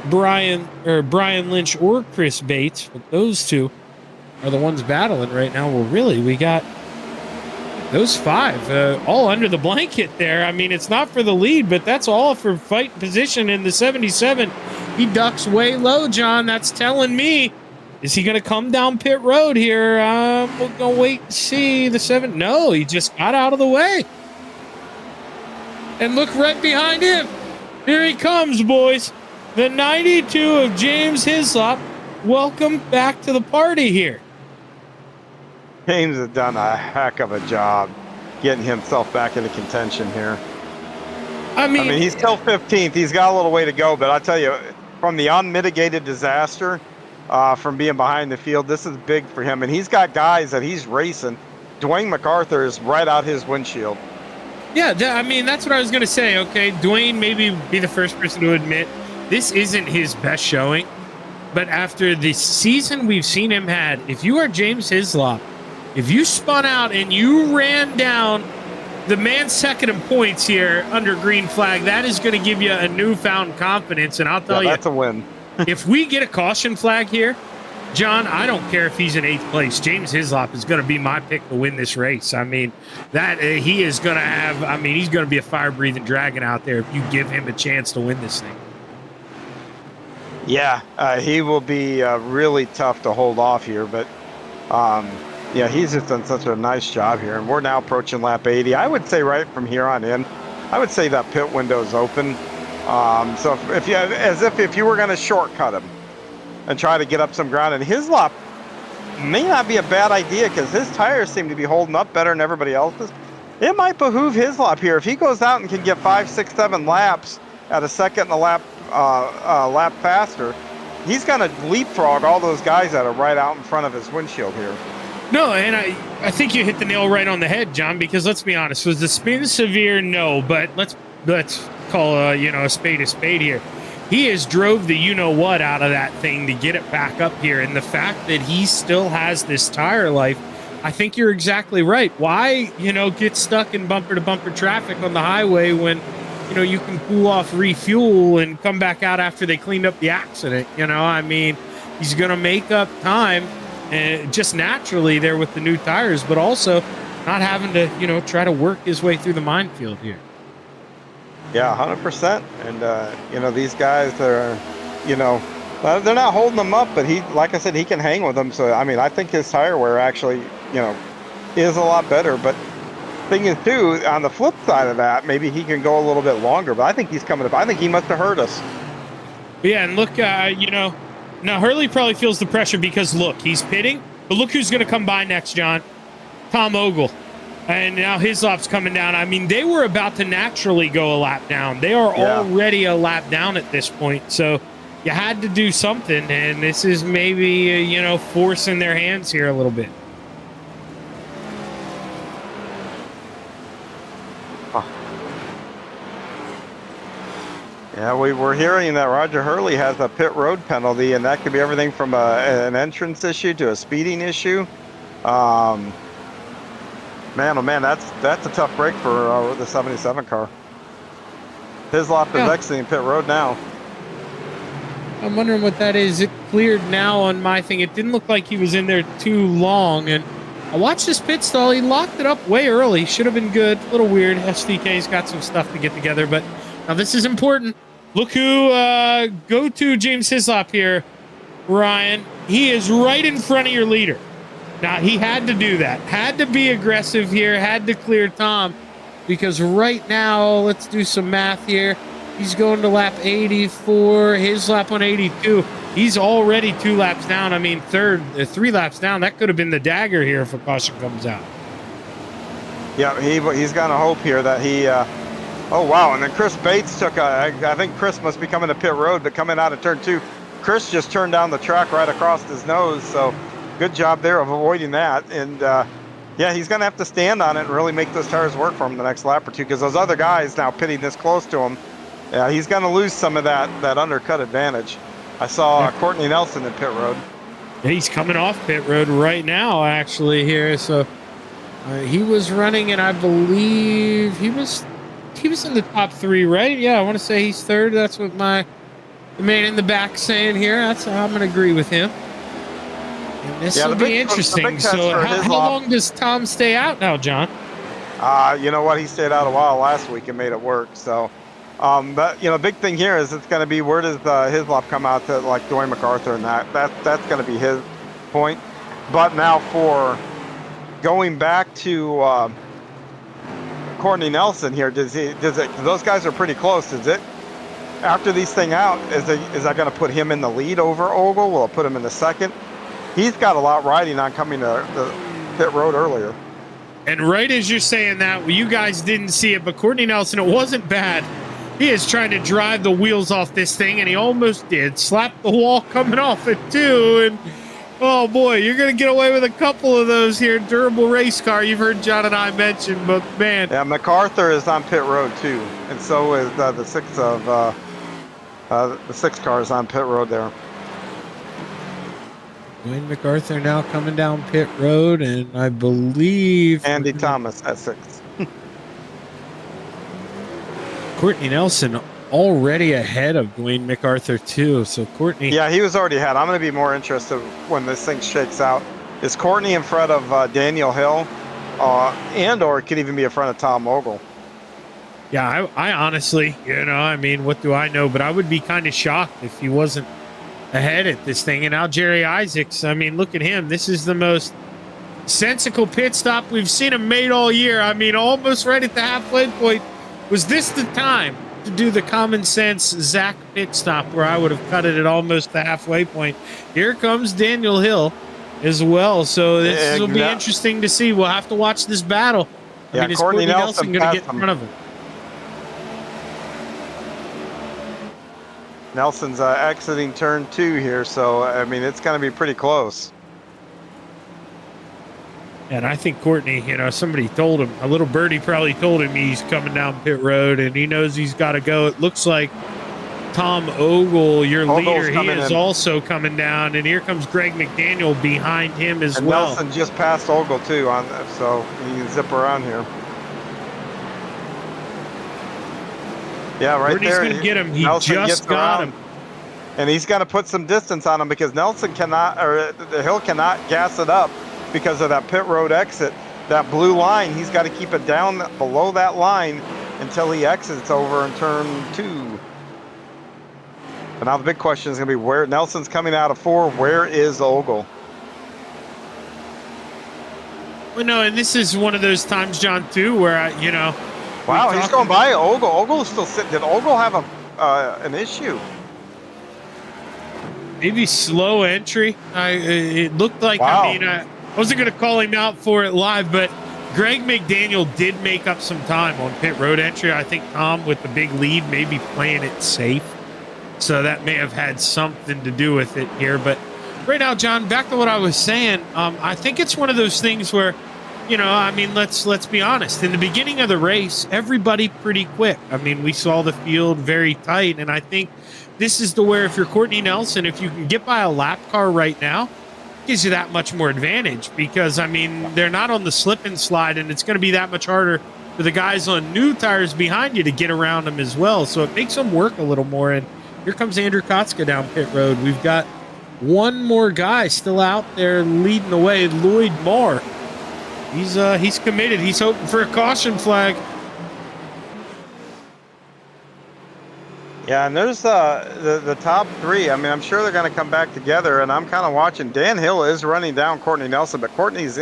Brian Lynch or Chris Bates. But those two are the ones battling right now. Well, really, we got Those 5, all under the blanket there. I mean, it's not for the lead, but that's all for fight position in the 77. He ducks way low, John. That's telling me, is he going to come down pit road here? We'll go wait and see. The 7. No, he just got out of the way. And look right behind him. Here he comes, boys. The 92 of James Hislop. Welcome back to the party here. James has done a heck of a job getting himself back into contention here. I mean, he's still 15th. He's got a little way to go, but I'll tell you, from the unmitigated disaster, from being behind the field, this is big for him. And he's got guys that he's racing. Dwayne MacArthur is right out his windshield. Yeah, I mean, that's what I was going to say. Okay, Dwayne maybe be the first person to admit this isn't his best showing. But after the season we've seen him had, if you are James Hislop, if you spun out and you ran down the man second in points here under green flag, that is going to give you a newfound confidence. And I'll tell you, that's a win. If we get a caution flag here, John, I don't care if he's in 8th place. James Hislop is going to be my pick to win this race. I mean, that he is going to have, I mean, he's going to be a fire-breathing dragon out there if you give him a chance to win this thing. Yeah, he will be really tough to hold off here, but yeah, he's just done such a nice job here, and we're now approaching lap 80. I would say right from here on in, I would say that pit window is open. So if you were going to shortcut him and try to get up some ground, and Hislop may not be a bad idea because his tires seem to be holding up better than everybody else's. It might behoove Hislop here if he goes out and can get 5, 6, 7 laps at a second and a lap faster. He's going to leapfrog all those guys that are right out in front of his windshield here. No, and I think you hit the nail right on the head, John, because let's be honest, was the spin severe? No, but let's call a spade here. He has drove the you-know-what out of that thing to get it back up here, and the fact that he still has this tire life, I think you're exactly right. Why, get stuck in bumper-to-bumper traffic on the highway when, you can cool off, refuel, and come back out after they cleaned up the accident? I mean, he's going to make up time just naturally there with the new tires, but also not having to, try to work his way through the minefield here. Yeah, 100%. And, these guys are, they're not holding them up, but like I said, he can hang with them. So, I mean, I think his tire wear actually, is a lot better. But thing is, too, on the flip side of that, maybe he can go a little bit longer. But I think he's coming up. I think he must have hurt us. Yeah, and look, now Hurley probably feels the pressure because, look, he's pitting. But look who's going to come by next, John. Tom Ogle. And now Hislop's coming down. I mean, they were about to naturally go a lap down. They are already a lap down at this point. So you had to do something, and this is maybe, forcing their hands here a little bit. Yeah, we were hearing that Roger Hurley has a pit road penalty, and that could be everything from an entrance issue to a speeding issue. Man, oh man, that's a tough break for the 77 car. Hislop is exiting pit road now. I'm wondering what that is. It cleared now on my thing. It didn't look like he was in there too long. And I watched this pit stall. He locked it up way early. Should have been good. A little weird. SDK's got some stuff to get together. But now this is important. Look who go to James Hislop here, Ryan. He is right in front of your leader. Now, he had to do that. Had to be aggressive here. Had to clear Tom. Because right now, let's do some math here. He's going to lap 84. His lap on 82. He's already 2 laps down. I mean, 3 laps down. That could have been the dagger here if a caution comes out. Yeah, he's got a hope here that he... oh, wow. And then Chris Bates took I think Chris must be coming to pit road, but coming out of turn 2. Chris just turned down the track right across his nose, so... Good job there of avoiding that. And, yeah, he's going to have to stand on it and really make those tires work for him the next lap or two because those other guys now pitting this close to him, he's going to lose some of that undercut advantage. I saw Courtney Nelson in pit road. He's coming off pit road right now, actually, here. So he was running, and I believe he was in the top 3, right? Yeah, I want to say he's 3rd. That's what the man in the back saying here. I'm going to agree with him. And this will be interesting. So how long does Tom stay out now, John? You know what? He stayed out a while last week and made it work. So, but big thing here is it's going to be where does Hislop come out to like Dwayne MacArthur, and that's going to be his point. But now for going back to Courtney Nelson here, does it? Those guys are pretty close. Is it after these thing out? Is that going to put him in the lead over Ogle? Will it put him in the second? He's got a lot riding on coming to the pit road earlier. And right as you're saying that, well, you guys didn't see it, but Courtney Nelson, it wasn't bad. He is trying to drive the wheels off this thing, and he almost did. Slapped the wall coming off it, too. And, oh, boy, you're going to get away with a couple of those here. Durable race car, you've heard John and I mention, but, man. Yeah, MacArthur is on pit road, too. And so is the six cars on pit road there. Dwayne MacArthur now coming down pit road, and I believe Andy Thomas at 6. Courtney Nelson already ahead of Dwayne MacArthur too. So Courtney, yeah, he was already ahead. I'm going to be more interested when this thing shakes out. Is Courtney in front of Daniel Hill, or it could even be in front of Tom Ogle? Yeah, I honestly, I mean, what do I know? But I would be kind of shocked if he wasn't ahead at this thing. And now Jerry Isaacs, I mean, look at him. This is the most sensical pit stop we've seen him made all year. I mean, almost right at the halfway point. Was this the time to do the common sense Zach pit stop where I would have cut it at almost the halfway point? Here comes Daniel Hill as well. So this will be interesting to see. We'll have to watch this battle. I mean, is Courtney Nelson going to get in front of him? Nelson's exiting turn 2 here, so I mean it's going to be pretty close. And I think Courtney, somebody told him, a little birdie probably told him he's coming down pit road, and he knows he's got to go. It looks like Tom Ogle, your leader, he is also coming down, and here comes Greg McDaniel behind him as well. Nelson just passed Ogle too, so he can zip around here. Yeah, right there. He's going to get him. He just got him. And he's got to put some distance on him because Nelson cannot, or the Hill cannot gas it up because of that pit road exit. That blue line, he's got to keep it down below that line until he exits over in turn 2. But now the big question is going to be where Nelson's coming out of 4. Where is Ogle? Well, no, and this is one of those times, John, too, where, wow, he's going by Ogle. Ogle is still sitting. Did Ogle have an issue? Maybe slow entry. It looked like, wow. I wasn't going to call him out for it live, but Greg McDaniel did make up some time on pit road entry. I think Tom, with the big lead, maybe playing it safe. So that may have had something to do with it here. But right now, John, back to what I was saying, I think it's one of those things where, let's be honest. In the beginning of the race, everybody pretty quick. I mean, we saw the field very tight, and I think this is where if you're Courtney Nelson, if you can get by a lap car right now, gives you that much more advantage because, they're not on the slip and slide, and it's going to be that much harder for the guys on new tires behind you to get around them as well. So it makes them work a little more. And here comes Andrew Kotska down pit road. We've got one more guy still out there leading the way, Lloyd Moore. He's committed. He's hoping for a caution flag. Yeah, and there's the top 3. I mean, I'm sure they're going to come back together, and I'm kind of watching. Dan Hill is running down Courtney Nelson, but Courtney's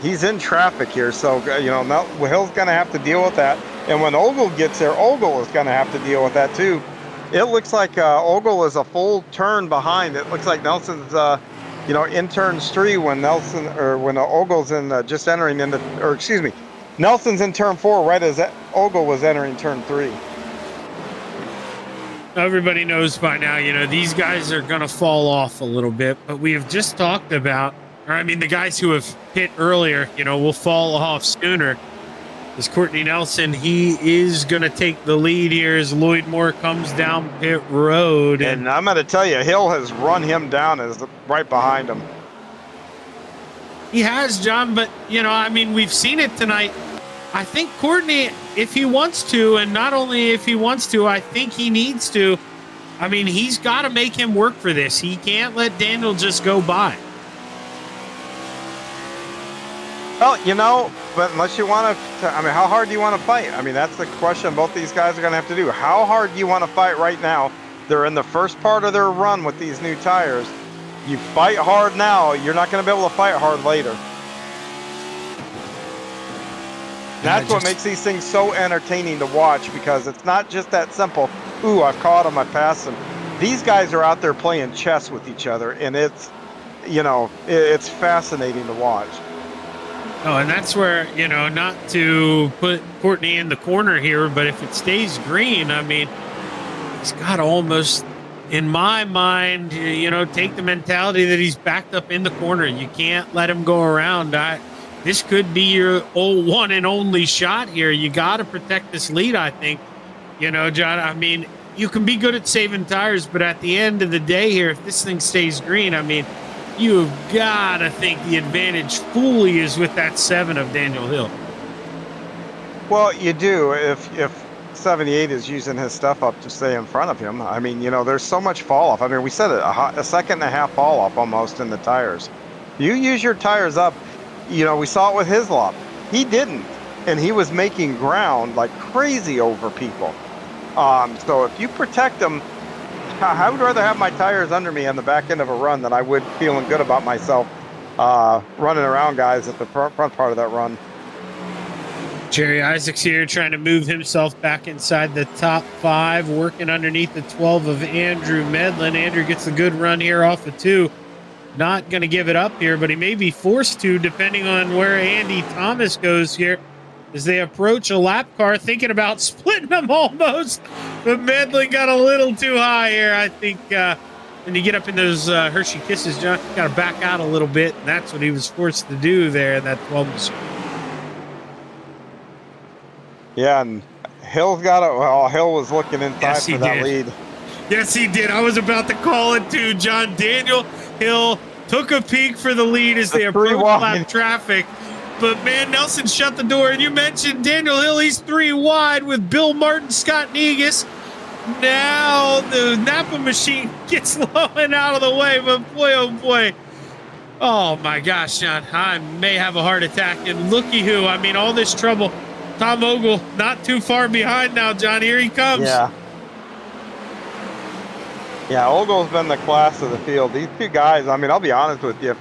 he's in traffic here, so Hill's going to have to deal with that. And when Ogle gets there, Ogle is going to have to deal with that too. It looks like Ogle is a full turn behind. It looks like Nelson's in turns 3 when Ogle's in just entering into, or excuse me, Nelson's in turn 4 right as Ogle was entering turn 3. Everybody knows by now, these guys are going to fall off a little bit, but we have just talked about, the guys who have hit earlier, will fall off sooner. As Courtney Nelson, he is going to take the lead here as Lloyd Moore comes down pit road. And I'm going to tell you, Hill has run him down as right behind him. He has, John, but, we've seen it tonight. I think Courtney, if he wants to, and not only if he wants to, I think he needs to. He's got to make him work for this. He can't let Daniel just go by. Well, but unless you want to, I mean, how hard do you want to fight? I mean, that's the question both these guys are going to have to do. How hard do you want to fight right now? They're in the first part of their run with these new tires. You fight hard now, you're not going to be able to fight hard later. That's what makes these things so entertaining to watch, because it's not just that simple. Ooh, I've caught him, I passed him. These guys are out there playing chess with each other, and it's, it's fascinating to watch. Oh, and that's where, not to put Courtney in the corner here, but if it stays green, I mean, he's got almost, in my mind, take the mentality that he's backed up in the corner. You can't let him go around. This could be your one and only shot here. You got to protect this lead, I think. John, I mean, you can be good at saving tires, but at the end of the day here, if this thing stays green, I mean, you've got to think the advantage fully is with that 7 of Daniel Hill. Well, you do if 78 is using his stuff up to stay in front of him. I mean, there's so much fall off. I mean, we said it, a second and a half fall off almost in the tires. You use your tires up. We saw it with his lap. He didn't, and he was making ground like crazy over people. So if you protect them, I would rather have my tires under me on the back end of a run than I would feeling good about myself running around guys at the front part of that run. Jerry Isaacs here trying to move himself back inside the top 5, working underneath the 12 of Andrew Medlin. Andrew gets a good run here off of 2. Not going to give it up here, but he may be forced to, depending on where Andy Thomas goes here as they approach a lap car, thinking about splitting them almost. But Medlin got a little too high here. I think when you get up in those Hershey Kisses, John, you got to back out a little bit, and that's what he was forced to do there in that 12 machine. Yeah, and Hill's got it. Well, Hill was looking inside for that lead. Yes, he did. I was about to call it too, John. Daniel Hill took a peek for the lead as they approached lap traffic. But, man, Nelson shut the door. And you mentioned Daniel Hill. He's 3 wide with Bill Martin, Scott Negus. Now the Napa machine gets low and out of the way. But, boy, oh, boy. Oh, my gosh, John. I may have a heart attack. And looky who. I mean, all this trouble. Tom Ogle not too far behind now, John. Here he comes. Yeah, Ogle's been the class of the field. These two guys, I mean, I'll be honest with you,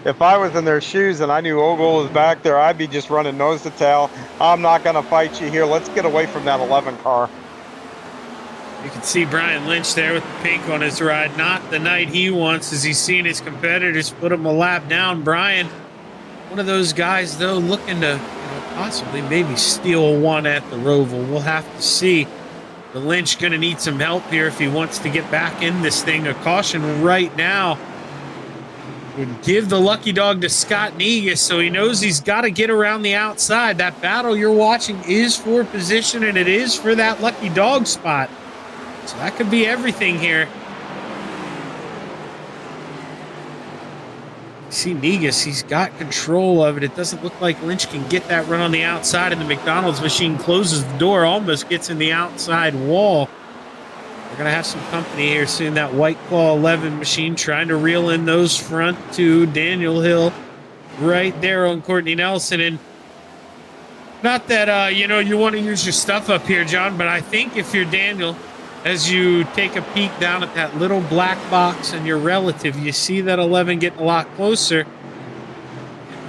if I was in their shoes and I knew Ogle was back there, I'd be just running nose to tail. I'm not going to fight you here. Let's get away from that 11 car. You can see Brian Lynch there with the pink on his ride. Not the night he wants, as he's seen his competitors put him a lap down. Brian, one of those guys, though, looking to possibly maybe steal one at the Roval. We'll have to see. The Lynch going to need some help here if he wants to get back in this thing. A caution right now would give the lucky dog to Scott Negus, so he knows he's got to get around the outside. That battle you're watching is for position, and it is for that lucky dog spot. So that could be everything here. See Negus, he's got control of it. It doesn't look like Lynch can get that run on the outside, and the McDonald's machine closes the door, almost gets in the outside wall. We're going to have some company here soon. That White Claw 11 machine trying to reel in those front two. Daniel Hill right there on Courtney Nelson. And not that, you want to use your stuff up here, John, but I think if you're Daniel, as you take a peek down at that little black box and your relative, you see that 11 getting a lot closer.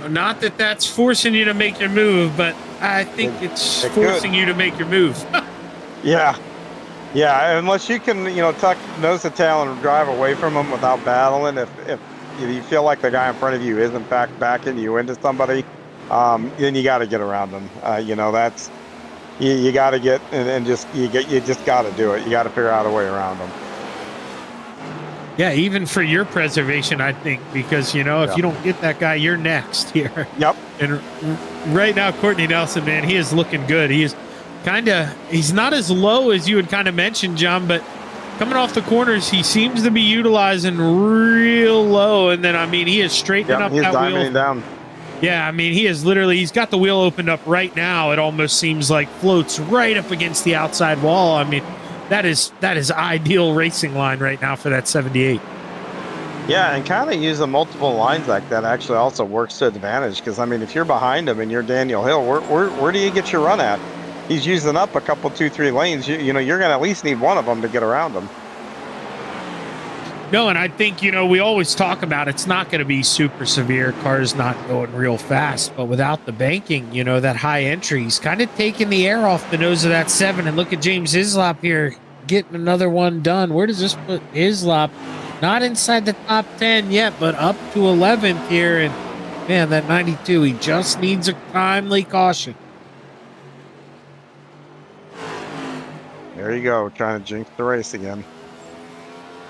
Not that that's forcing you to make your move, but I think it's forcing you to make your move. Yeah, unless you can, tuck nose to tail and drive away from them without battling. If you feel like the guy in front of you is in fact backing you into somebody, then you got to get around them. That's... You got to get and you just got to do it. You got to figure out a way around them. Yeah, even for your preservation, I think, because if you don't get that guy, you're next here. Yep. And right now, Courtney Nelson, man, he is looking good. He's not as low as you had kind of mentioned, John, but coming off the corners, he seems to be utilizing real low, and then he is straightening up that wheel. He's diamonding down. Yeah, he is literally, he's got the wheel opened up right now. It almost seems like floats right up against the outside wall. That is ideal racing line right now for that 78. Yeah, and kind of using multiple lines like that actually also works to advantage because, I mean, if you're behind him and you're Daniel Hill, where do you get your run at? He's using up a couple, 2, 3 lanes. You know, you're going to at least need one of them to get around him. No, and I think, we always talk about it's not going to be super severe, cars not going real fast, but without the banking, that high entry, he's kind of taking the air off the nose of that 7. And look at James Hislop here getting another one done. Where does this put Hislop? Not inside the top 10 yet, but up to 11th here. And man, that 92, he just needs a timely caution. There you go, trying to jinx the race again.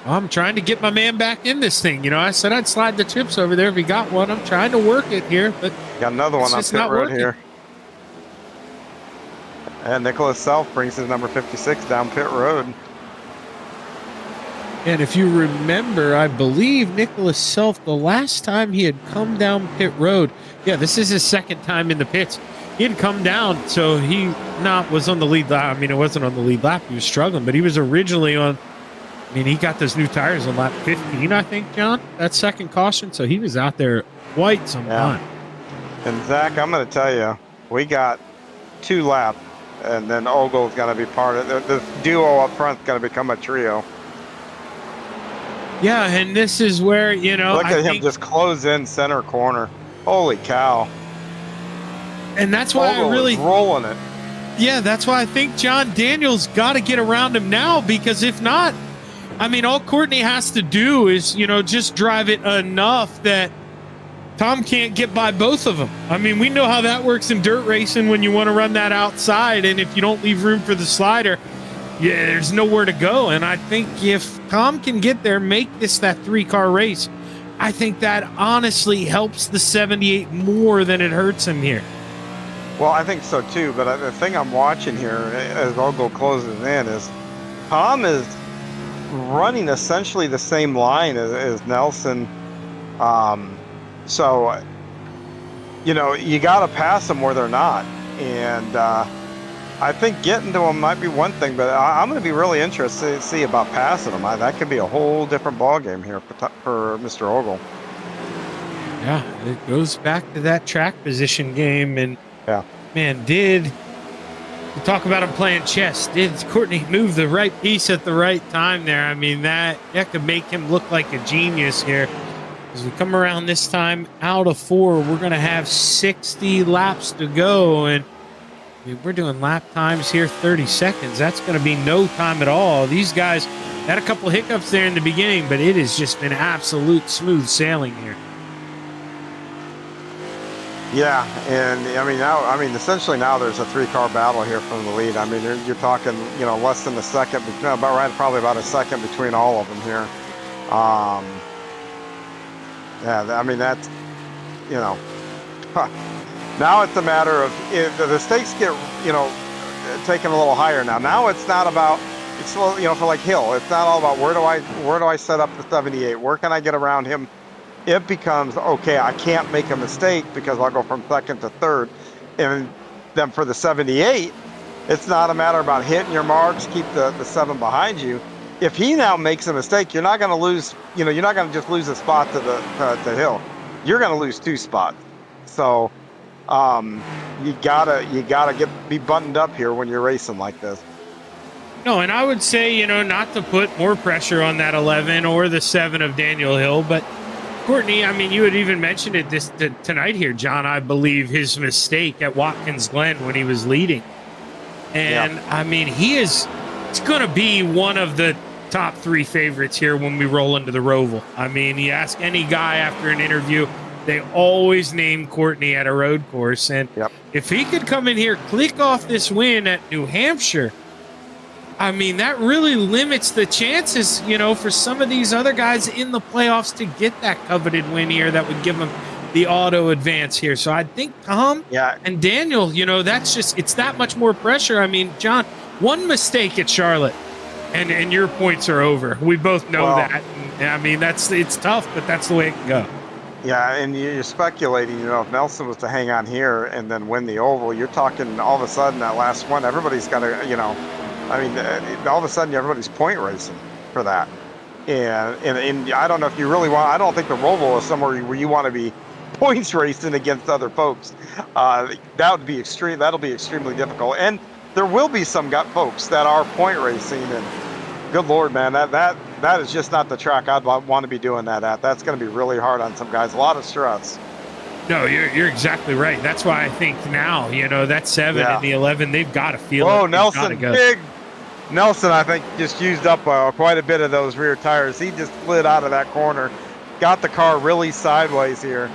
I'm trying to get my man back in this thing. I said I'd slide the chips over there if he got one. I'm trying to work it here, but got another one on pit road here. And Nicholas Self brings his number 56 down pit road. And if you remember, I believe Nicholas Self, the last time he had come down pit road, this is his second time in the pits. He had come down, so he was on the lead lap. I mean, it wasn't on the lead lap. He was struggling, but he was originally on. I mean, he got those new tires on lap 15, I think, John, that second caution. So he was out there quite some time. And Zach, I'm going to tell you, we got 2 laps, and then Ogle's going to be part of it. The duo up front is going to become a trio. Yeah, and this is where, Look at him just close in center corner. Holy cow. And that's why Ogle I really. Is rolling it. Yeah, that's why I think John Daniels got to get around him now, because if not, I mean, all Courtney has to do is, just drive it enough that Tom can't get by both of them. I mean, we know how that works in dirt racing when you want to run that outside, and if you don't leave room for the slider, there's nowhere to go. And I think if Tom can get there, make this that 3-car race, I think that honestly helps the 78 more than it hurts him here. Well, I think so too, but the thing I'm watching here as Ogle closes in is Tom is running essentially the same line as Nelson. So, you got to pass them where they're not. And I think getting to them might be one thing, but I'm going to be really interested to see about passing them. That could be a whole different ballgame here for Mr. Ogle. Yeah, it goes back to that track position game. And, man, we talk about him playing chess. Did Courtney move the right piece at the right time there? I mean, that could make him look like a genius here. As we come around this time, out of 4, we're going to have 60 laps to go. And we're doing lap times here, 30 seconds. That's going to be no time at all. These guys had a couple hiccups there in the beginning, but it has just been absolute smooth sailing here. Yeah, and essentially now there's a 3-car battle here from the lead. I mean, you're talking, less than a second, probably about a second between all of them here. I mean, that's, now it's a matter of if the stakes get, taken a little higher now. Now it's not about, for like Hill, it's not all about where do I set up the 78? Where can I get around him? It becomes, okay, I can't make a mistake because I'll go from second to third. And then for the 78, it's not a matter about hitting your marks, keep the 7 behind you. If he now makes a mistake, you're not going to lose, you're not going to just lose a spot to Hill. You're going to lose 2 spots. So you gotta be buttoned up here when you're racing like this. No, and I would say, not to put more pressure on that 11 or the 7 of Daniel Hill, but Courtney, I mean, you had even mentioned it tonight here, John, I believe his mistake at Watkins Glen when he was leading. And I mean, it's going to be one of the top 3 favorites here when we roll into the Roval. I mean, you ask any guy after an interview, they always name Courtney at a road course. And if he could come in here, click off this win at New Hampshire, I mean, that really limits the chances, for some of these other guys in the playoffs to get that coveted win here that would give them the auto advance here. So I think Tom and Daniel, it's that much more pressure. I mean, John, one mistake at Charlotte and your points are over. We both know that. And, I mean, it's tough, but that's the way it can go. Yeah, and you're speculating, if Nelson was to hang on here and then win the Oval, you're talking all of a sudden that last one, everybody's got to, all of a sudden everybody's point racing for that. And I don't know if you really want. I don't think the Roval is somewhere where you want to be points racing against other folks. That would be extreme. That'll be extremely difficult. And there will be some folks that are point racing. And good Lord, man, that is just not the track I'd want to be doing that at. That's going to be really hard on some guys. A lot of stress. No, you're exactly right. That's why I think now, that 7 and the 11, they've got to feel it. Oh, Nelson, big. Nelson, I think, just used up quite a bit of those rear tires. He just slid out of that corner, got the car really sideways here.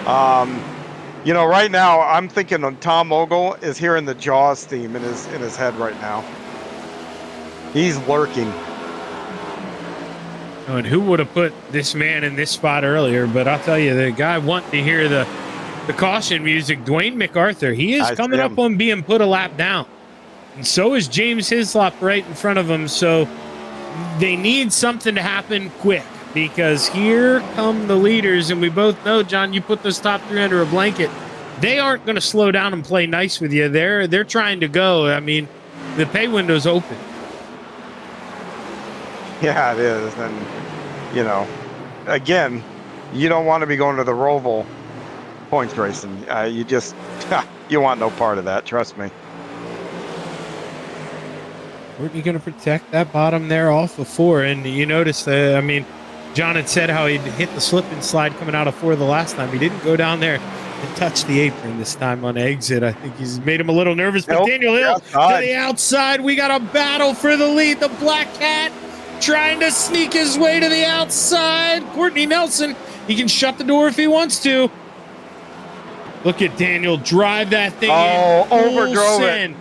Right now, I'm thinking Tom Ogle is hearing the Jaws theme in his head right now. He's lurking. Oh, and who would have put this man in this spot earlier? But I'll tell you, the guy wanting to hear the caution music, Dwayne MacArthur, he is coming up on being put a lap down. And so is James Hislop right in front of him. So they need something to happen quick, because here come the leaders. And we both know, John, you put those top 3 under a blanket. They aren't going to slow down and play nice with you. They're trying to go. I mean, the pay window's open. Yeah, it is. And, again, you don't want to be going to the Roval points racing. You want no part of that. Trust me. Weren't you going to protect that bottom there off of 4? And you notice, John had said how he'd hit the slip and slide coming out of 4 the last time. He didn't go down there and touch the apron this time on exit. I think he's made him a little nervous. But Daniel Hill to the outside. We got a battle for the lead. The Black Cat trying to sneak his way to the outside. Courtney Nelson, he can shut the door if he wants to. Look at Daniel drive that thing in. Overdrove it.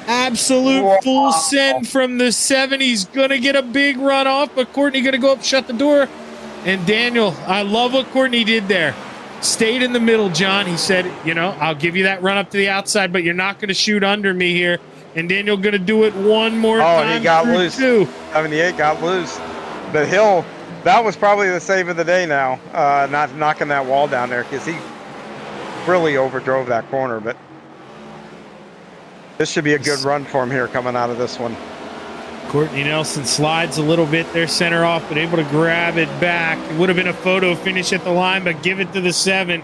Absolute full send from the 7. He's going to get a big run off, but Courtney going to go up, shut the door. And Daniel, I love what Courtney did there. Stayed in the middle, John. He said, I'll give you that run up to the outside, but you're not going to shoot under me here. And Daniel going to do it one more time. Oh, he got loose. 78 got loose. But Hill, that was probably the save of the day now, not knocking that wall down there, because he really overdrove that corner. But this should be a good run for him here coming out of this one. Courtney Nelson slides a little bit there, center off, but able to grab it back. It would have been a photo finish at the line, but give it to the 7.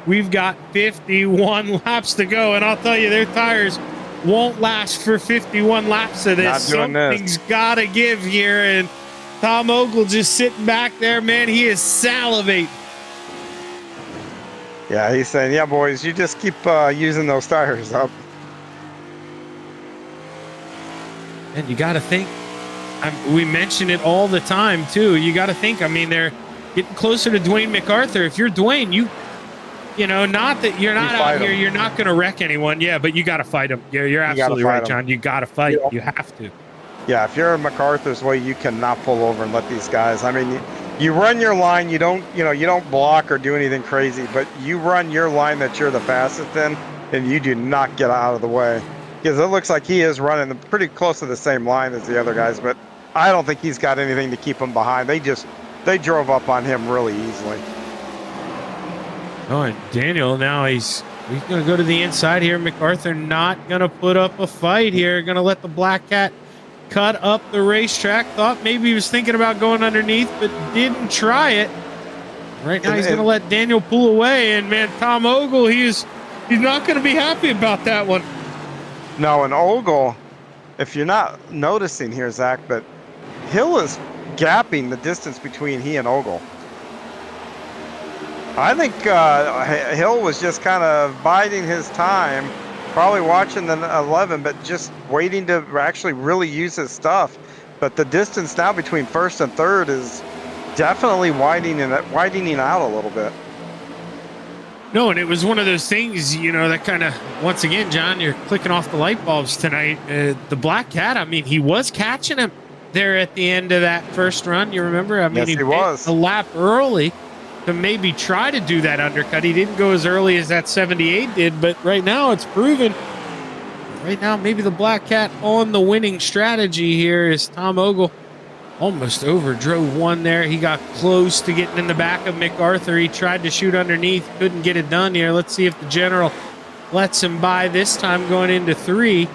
We've got 51 laps to go, and I'll tell you, their tires won't last for 51 laps of this. Something's got to give here, and Tom Ogle just sitting back there, man. He is salivating. Yeah, he's saying, yeah, boys, you just keep using those tires up. And you got to think, we mention it all the time, too. You got to think, they're getting closer to Dwayne MacArthur. If you're Dwayne, not that you're not out here, you're not going to wreck anyone. Yeah, but you got to fight him. You're absolutely right, John. You got to fight. You have to. Yeah, if you're in MacArthur's way, you cannot pull over and let these guys. You run your line. You don't block or do anything crazy, but you run your line that you're the fastest in, and you do not get out of the way. Because it looks like he is running pretty close to the same line as the other guys, but I don't think he's got anything to keep him behind. They drove up on him really easily. Oh, and Daniel, now he's going to go to the inside here. MacArthur not going to put up a fight here. Going to let the Black Cat cut up the racetrack. Thought maybe he was thinking about going underneath, but didn't try it. Right now he's going to let Daniel pull away, and man, Tom Ogle, he's not going to be happy about that one. No, and Ogle, if you're not noticing here, Zach, but Hill is gapping the distance between he and Ogle. I think Hill was just kind of biding his time, probably watching the 11, but just waiting to actually really use his stuff. But the distance now between first and third is definitely widening out a little bit. No, and it was one of those things, that kind of, once again, John, you're clicking off the light bulbs tonight. The Black Cat, he was catching him there at the end of that first run. You remember? Yes, he was a lap early to maybe try to do that undercut. He didn't go as early as that 78 did, but right now it's proven. Right now, maybe the Black Cat on the winning strategy here is Tom Ogle. Almost overdrove one there. He got close to getting in the back of MacArthur. He tried to shoot underneath. Couldn't get it done here. Let's see if the general lets him by this time going into 3.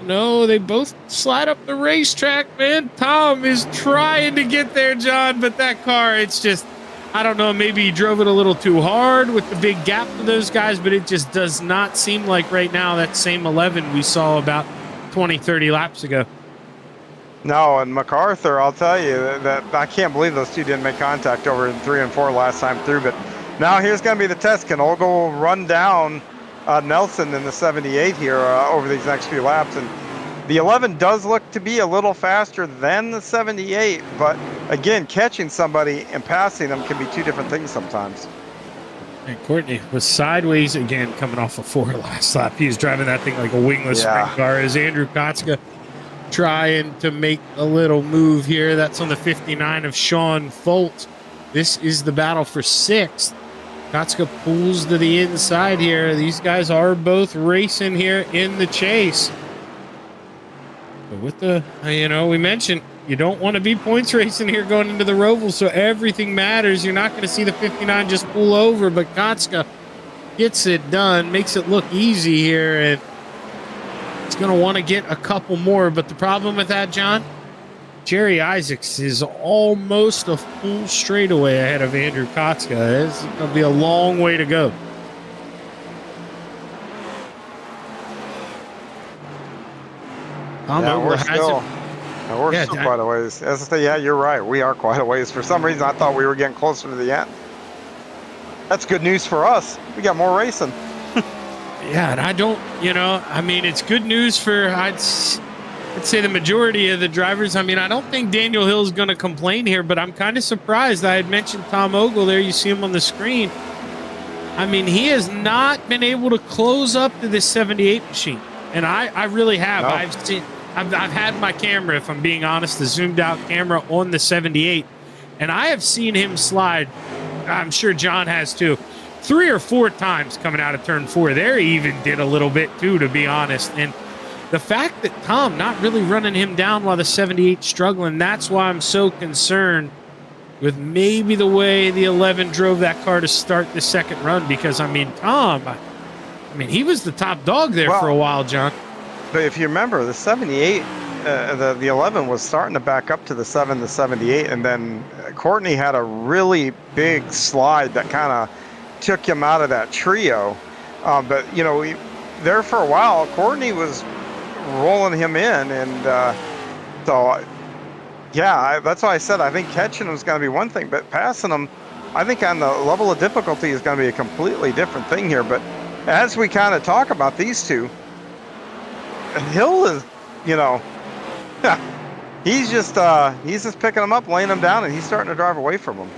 no, they both slide up the racetrack, man. Tom is trying to get there, John, but that car, it's just, I don't know, maybe he drove it a little too hard with the big gap to those guys, but it just does not seem like right now that same 11 we saw about 20, 30 laps ago. No, and MacArthur, I'll tell you that I can't believe those two didn't make contact over in 3 and 4 last time through. But now here's going to be the test. Can Ogle run down Nelson in the 78 here over these next few laps? And the 11 does look to be a little faster than the 78, but again, catching somebody and passing them can be two different things sometimes. And Courtney was sideways again coming off a 4 last lap. He was driving that thing like a wingless sprint car as Andrew Kotska trying to make a little move here. That's on the 59 of Sean Folt. This is the battle for 6th. Kotska pulls to the inside here. These guys are both racing here in the chase. But with the, we mentioned you don't want to be points racing here going into the Roval, so everything matters. You're not going to see the 59 just pull over, but Kotska gets it done, makes it look easy here, and it's going to want to get a couple more. But the problem with that, John, Jerry Isaacs is almost a full straightaway ahead of Andrew Kotska. It's going to be a long way to go. We're still quite a ways. As I say, yeah, you're right. We are quite a ways. For some reason, I thought we were getting closer to the end. That's good news for us. We got more racing. Yeah, and I don't, it's good news for, I'd say the majority of the drivers. I don't think Daniel Hill's going to complain here, but I'm kind of surprised. I had mentioned Tom Ogle there. You see him on the screen. He has not been able to close up to this 78 machine. And I really have. No. I've had my camera, if I'm being honest, the zoomed out camera on the 78, and I have seen him slide. I'm sure John has too. 3 or 4 times coming out of turn 4. There he even did a little bit too, to be honest. And the fact that Tom not really running him down while the 78 struggling, that's why I'm so concerned with maybe the way the 11 drove that car to start the second run. Because, Tom, he was the top dog there for a while, John. But if you remember, the 78, the 11 was starting to back up to the 7, the 78, and then Courtney had a really big slide that kind of took him out of that trio. But, there for a while, Courtney was rolling him in, and that's why I said I think catching him is going to be one thing, but passing him, I think on the level of difficulty is going to be a completely different thing here. But as we kind of talk about these two, Hill is, he's just picking them up, laying them down, and he's starting to drive away from them.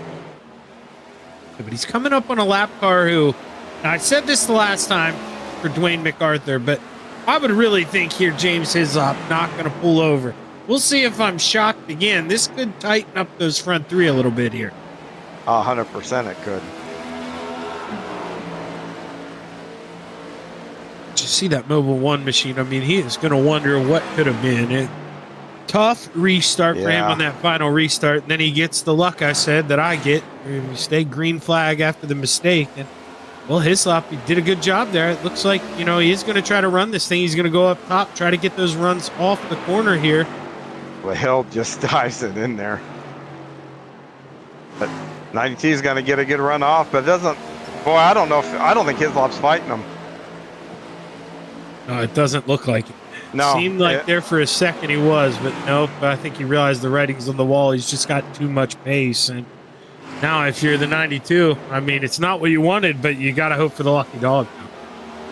But he's coming up on a lap car who, I said this the last time for Dwayne MacArthur, but I would really think here James Hislop not going to pull over. We'll see if I'm shocked again. This could tighten up those front 3 a little bit here. 100% it could. Did you see that Mobil 1 machine? He is going to wonder what could have been. Tough restart for him on that final restart. And then he gets the luck I said that I get. We stay green flag after the mistake. And, well, Hislop, he did a good job there. It looks like, he is going to try to run this thing. He's going to go up top, try to get those runs off the corner here. Well, Hill just dives it in there. But 92 is going to get a good run off, but it doesn't. Boy, I don't think Hislop's fighting him. No, it doesn't look like it. No. Seemed like there for a second he was, but nope. I think he realized the writing's on the wall. He's just got too much pace. And now if you're the 92, it's not what you wanted, but you got to hope for the lucky dog.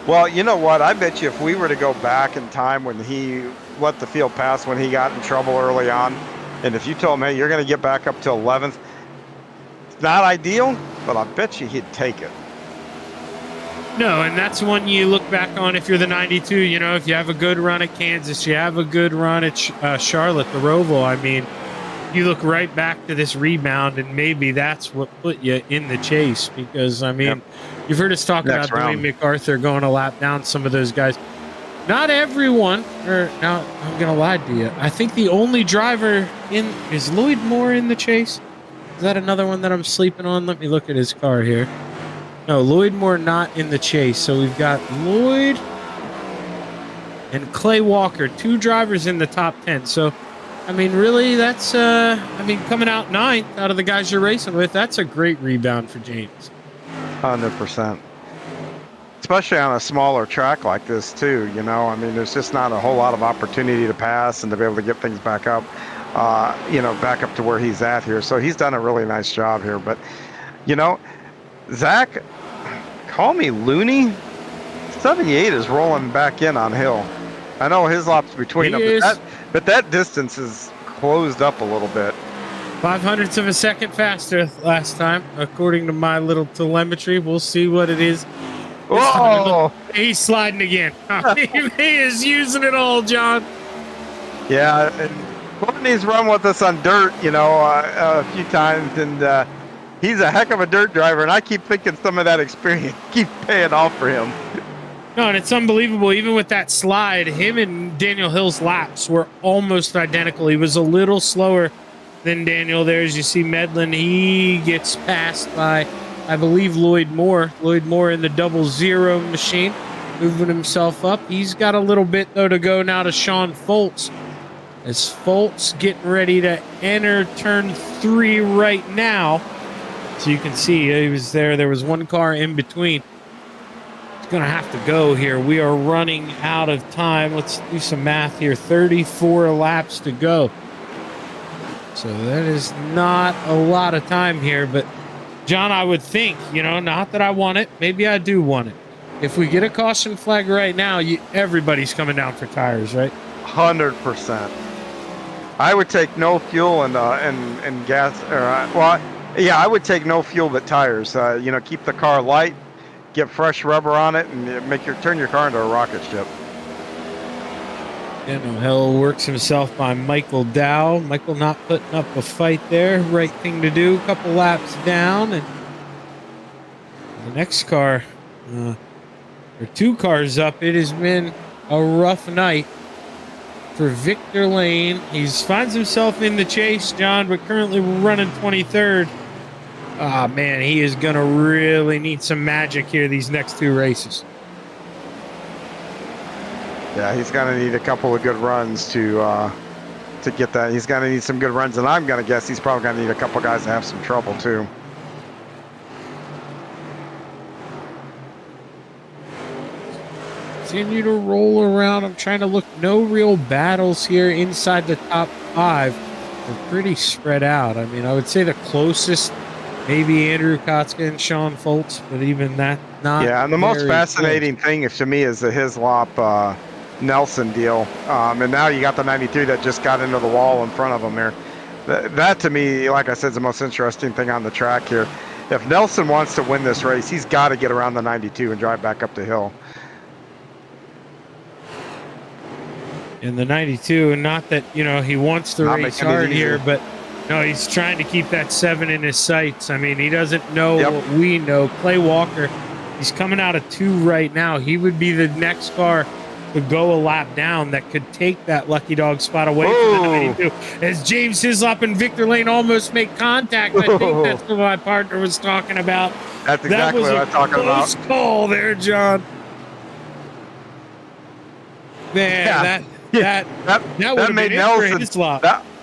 Well, you know what? I bet you if we were to go back in time when he let the field pass, when he got in trouble early on, and if you told him, hey, you're going to get back up to 11th, it's not ideal, but I bet you he'd take it. No, and that's one you look back on if you're the 92. If you have a good run at Kansas, you have a good run at Charlotte, the Roval. You look right back to this rebound, and maybe that's what put you in the chase. Because, you've heard us talk about Dwayne MacArthur going a lap down some of those guys. Not everyone, now I'm going to lie to you. I think the only driver is Lloyd Moore in the chase? Is that another one that I'm sleeping on? Let me look at his car here. No, Lloyd Moore not in the chase. So we've got Lloyd. and Clay Walker, 2 drivers in the top 10. So, I mean, really, that's, coming out 9th out of the guys you're racing with, that's a great rebound for James. 100%. Especially on a smaller track like this, too. You know, I mean, there's just not a whole lot of opportunity to pass and to be able to get things back up, back up to where he's at here. So he's done a really nice job here. But, you know, Zach, call me loony. 78 is rolling back in on Hill. I know his lop's between them, but that distance is closed up a little bit. 0.05 of a second faster last time, according to my little telemetry. We'll see what it is. Whoa! He's sliding again. He is using it all, John. Yeah, and Courtney's run with us on dirt, a few times, and he's a heck of a dirt driver, and I keep thinking some of that experience keeps paying off for him. No, and it's unbelievable. Even with that slide, him and Daniel Hill's laps were almost identical. He was a little slower than Daniel there. As you see Medlin, he gets passed by, I believe, Lloyd Moore. Lloyd Moore in the 00 machine, moving himself up. He's got a little bit, though, to go now to Sean Foltz. As Foltz getting ready to enter turn 3 right now. So you can see he was there. There was one car in between. Going to have to go here. We are running out of time. Let's do some math here. 34 laps to go. So that is not a lot of time here. But, John, I would think, not that I want it. Maybe I do want it. If we get a caution flag right now, everybody's coming down for tires, right? 100%. I would take no fuel and gas. I would take no fuel but tires. Keep the car light. Get fresh rubber on it and turn your car into a rocket ship. Daniel Hill works himself by Michael Dow. Michael not putting up a fight there. Right thing to do. Couple laps down, and the next car, or 2 cars up. It has been a rough night for Victor Lane. He finds himself in the chase, John, but currently we're running 23rd. Oh, man, he is going to really need some magic here these next 2 races. Yeah, he's going to need a couple of good runs to get that. He's going to need some good runs, and I'm going to guess he's probably going to need a couple guys to have some trouble, too. Continue to roll around. I'm trying to look. No real battles here inside the top 5. They're pretty spread out. I mean, I would say the closest... maybe Andrew Kotzka and Sean Foltz, but even that not. Yeah, and the most fascinating thing to me is the Hislop Nelson deal. And now you got the 93 that just got into the wall in front of him there. That to me, like I said, is the most interesting thing on the track here. If Nelson wants to win this race, he's got to get around the 92 and drive back up the hill. In the 92, and not that, he wants to race hard here, but no, he's trying to keep that 7 in his sights. I mean, he doesn't know what we know. Clay Walker, he's coming out of 2 right now. He would be the next car to go a lap down that could take that lucky dog spot away from the 92. As James Hislop and Victor Lane almost make contact. I think that's what my partner was talking about. That's exactly what I'm talking about. Close call there, John. Man, that would have made Nelson.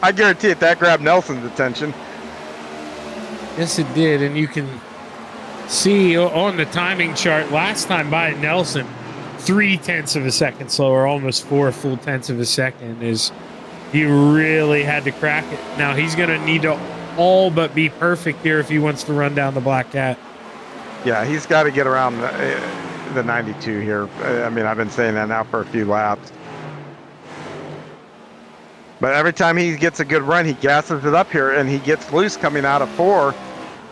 I guarantee it, that grabbed Nelson's attention. Yes, it did. And you can see on the timing chart, last time by Nelson, 0.3 of a second slower, almost 4 full tenths of a second. He really had to crack it. Now he's going to need to all but be perfect here if he wants to run down the Black Cat. Yeah, he's got to get around the 92 here. I mean, I've been saying that now for a few laps. But every time he gets a good run, he gasses it up here, and he gets loose coming out of 4.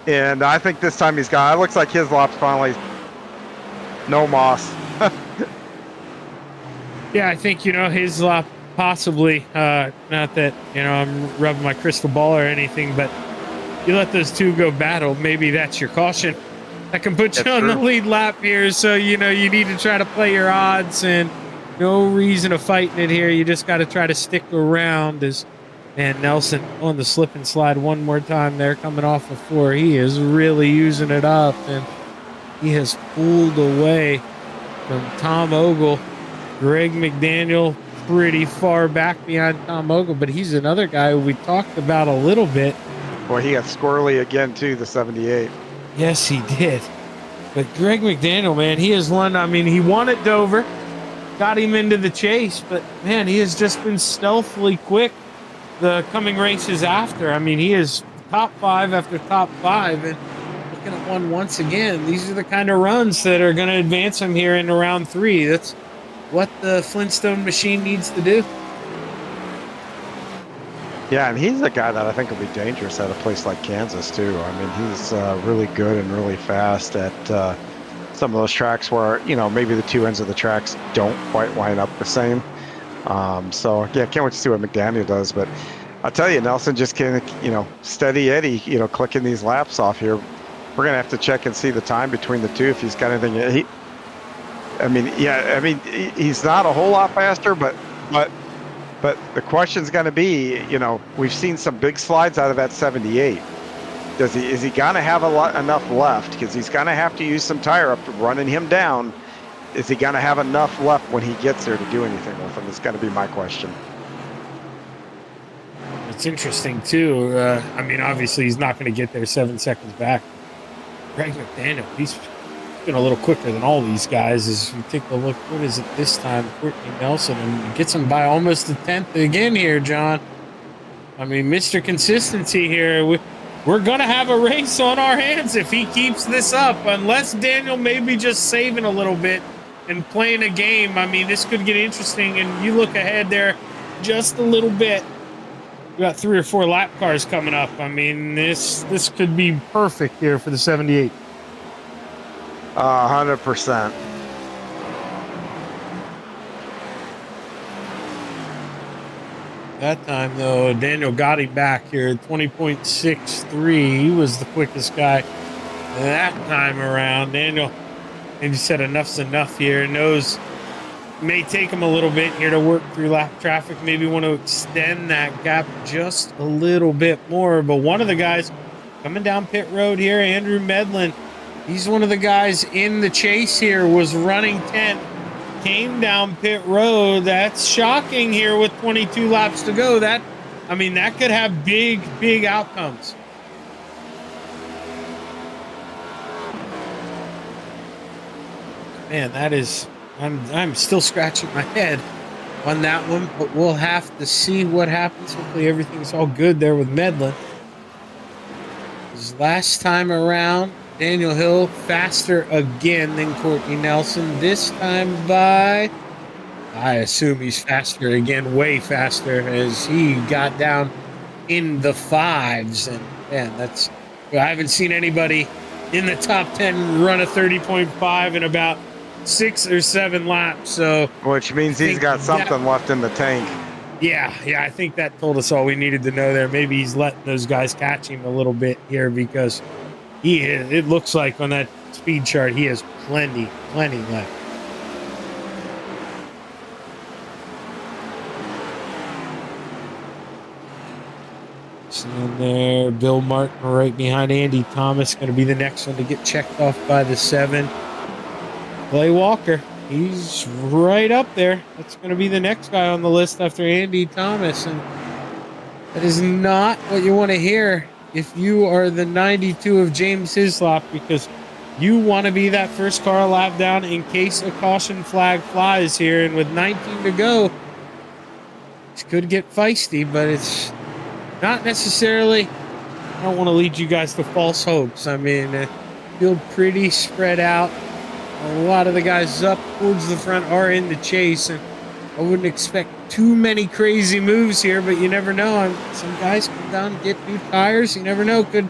And I think this time it looks like his lop's finally no moss. Yeah, I think, his lop possibly, not that, I'm rubbing my crystal ball or anything, but you let those 2 go battle, maybe that's your caution. That can put you on the lead lap here, so, you need to try to play your odds, and no reason of fighting it here. You just got to try to stick around. And Nelson on the slip and slide one more time there, coming off of 4. He is really using it up, and he has pulled away from Tom Ogle Greg McDaniel pretty far back behind Tom Ogle, but he's another guy who we talked about a little bit. Boy, he got squirrely again, too, the 78. Yes, he did. But Greg McDaniel, man, he has won. I mean, he won at Dover, got him into the chase, but man, he has just been stealthily quick the coming races after. I mean, he is top 5 after top 5, and looking at one once again. These are the kind of runs that are going to advance him here into round 3. That's what the Flintstone machine needs to do. Yeah, and he's a guy that I think will be dangerous at a place like Kansas, too. I mean, he's really good and really fast at some of those tracks where, you know, maybe the two ends of the tracks don't quite line up the same. So, yeah, can't wait to see what McDaniel does. But I'll tell you, Nelson just can't, you know, steady Eddie, you know, clicking these laps off here. We're going to have to check and see the time between the two if he's got anything. He's not a whole lot faster, but the question's going to be, you know, we've seen some big slides out of that 78. Is he going to have enough left? Because he's going to have to use some tire up running him down. Is he going to have enough left when he gets there to do anything with him? It's going to be my question. It's interesting, too. I mean, obviously, he's not going to get there 7 seconds back. Greg McDaniel, he's been a little quicker than all these guys. As you take a look, what is it this time? Courtney Nelson, and gets him by almost a tenth again here, John. I mean, Mr. Consistency here. We're going to have a race on our hands if he keeps this up, unless Daniel maybe just saving a little bit and playing a game. I mean, this could get interesting, and you look ahead there just a little bit. We got 3 or 4 lap cars coming up. I mean, this could be perfect here for the 78. 100%. That time, though, Daniel got him back here at 20.63. He was the quickest guy that time around. Daniel maybe said enough's enough here. Knows may take him a little bit here to work through lap traffic. Maybe want to extend that gap just a little bit more. But one of the guys coming down pit road here, Andrew Medlin, he's one of the guys in the chase here, was running 10, came down pit road. That's shocking here with 22 laps to go. That could have big, big outcomes. Man, that is, I'm still scratching my head on that one, but we'll have to see what happens. Hopefully everything's all good there with Medlin. His last time around, Daniel Hill faster again than Courtney Nelson. This time by, I assume he's faster again, way faster, as he got down in the 5s. And man, I haven't seen anybody in the top 10 run a 30.5 in about 6 or 7 laps. So, which means he's got something left in the tank. Yeah, I think that told us all we needed to know there. Maybe he's letting those guys catch him a little bit here, because it looks like on that speed chart he has plenty left. Seeing there, Bill Martin right behind Andy Thomas, going to be the next one to get checked off by the 7. Clay Walker, he's right up there. That's going to be the next guy on the list after Andy Thomas. And that is not what you want to hear if you are the 92 of James Hislop, because you want to be that first car lap down in case a caution flag flies here. And with 19 to go, this could get feisty, but it's not necessarily, I don't want to lead you guys to false hopes. I mean, field pretty spread out. A lot of the guys up towards the front are in the chase, and I wouldn't expect too many crazy moves here, but you never know. Some guys come down and get new tires. You never know. Could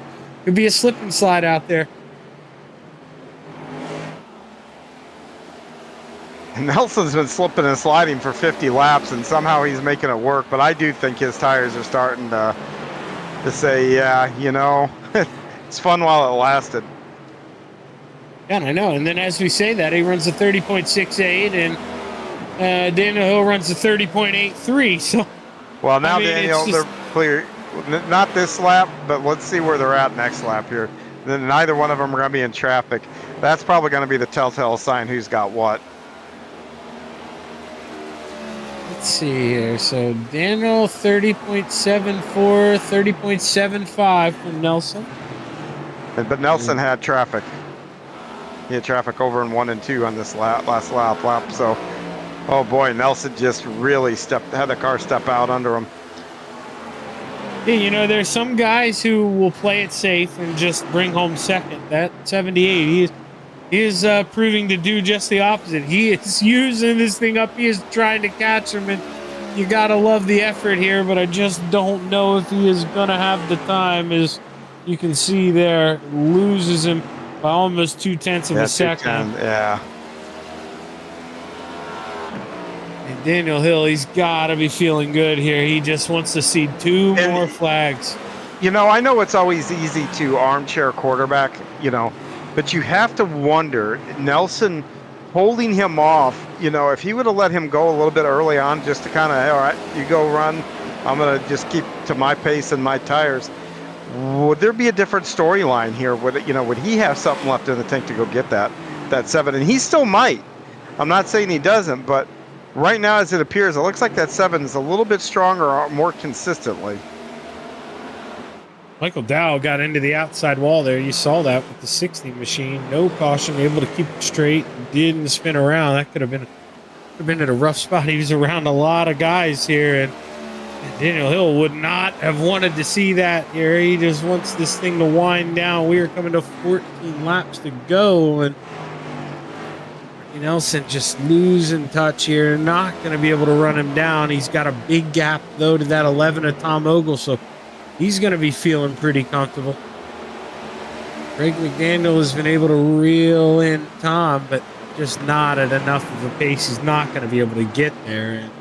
be a slip and slide out there. Nelson's been slipping and sliding for 50 laps, and somehow he's making it work. But I do think his tires are starting to say, yeah, you know, it's fun while it lasted. Yeah, I know. And then as we say that, he runs a 30.68, and Daniel Hill runs a 30.83. So, well, now Daniel, they're clear. Not this lap, but let's see where they're at next lap here. Then neither one of them are going to be in traffic. That's probably going to be the telltale sign who's got what. let's see here. So Daniel 30.74, 30.75 from Nelson. But Nelson had traffic. He had traffic over in 1 and 2 on this last lap. So, oh boy, Nelson just really had the car step out under him. Yeah, you know, there's some guys who will play it safe and just bring home second. That 78, he is proving to do just the opposite. He is using this thing up. He is trying to catch him, and you gotta love the effort here. But I just don't know if he is gonna have the time. As you can see there, loses him by almost 0.2 of a second. Yeah. And Daniel Hill, he's got to be feeling good here. He just wants to see two more flags. You know, I know it's always easy to armchair quarterback, you know, but you have to wonder, Nelson holding him off, you know, if he would have let him go a little bit early on just to kind of, hey, all right, you go run, I'm going to just keep to my pace and my tires. Would there be a different storyline here? Would he have something left in the tank to go get that 7? And he still might. I'm not saying he doesn't, but right now, as it appears, it looks like that 7 is a little bit stronger, more consistently. Michael Dow got into the outside wall there. You saw that with the 60 machine. No caution, able to keep it straight. Didn't spin around. That could have been at a rough spot. He was around a lot of guys here, and Daniel Hill would not have wanted to see that here. He just wants this thing to wind down. We are coming to 14 laps to go, and Nelson just losing touch here. Not going to be able to run him down. He's got a big gap, though, to that 11 of Tom Ogle, so he's going to be feeling pretty comfortable. Greg McDaniel has been able to reel in Tom, but just not at enough of a pace. He's not going to be able to get there. And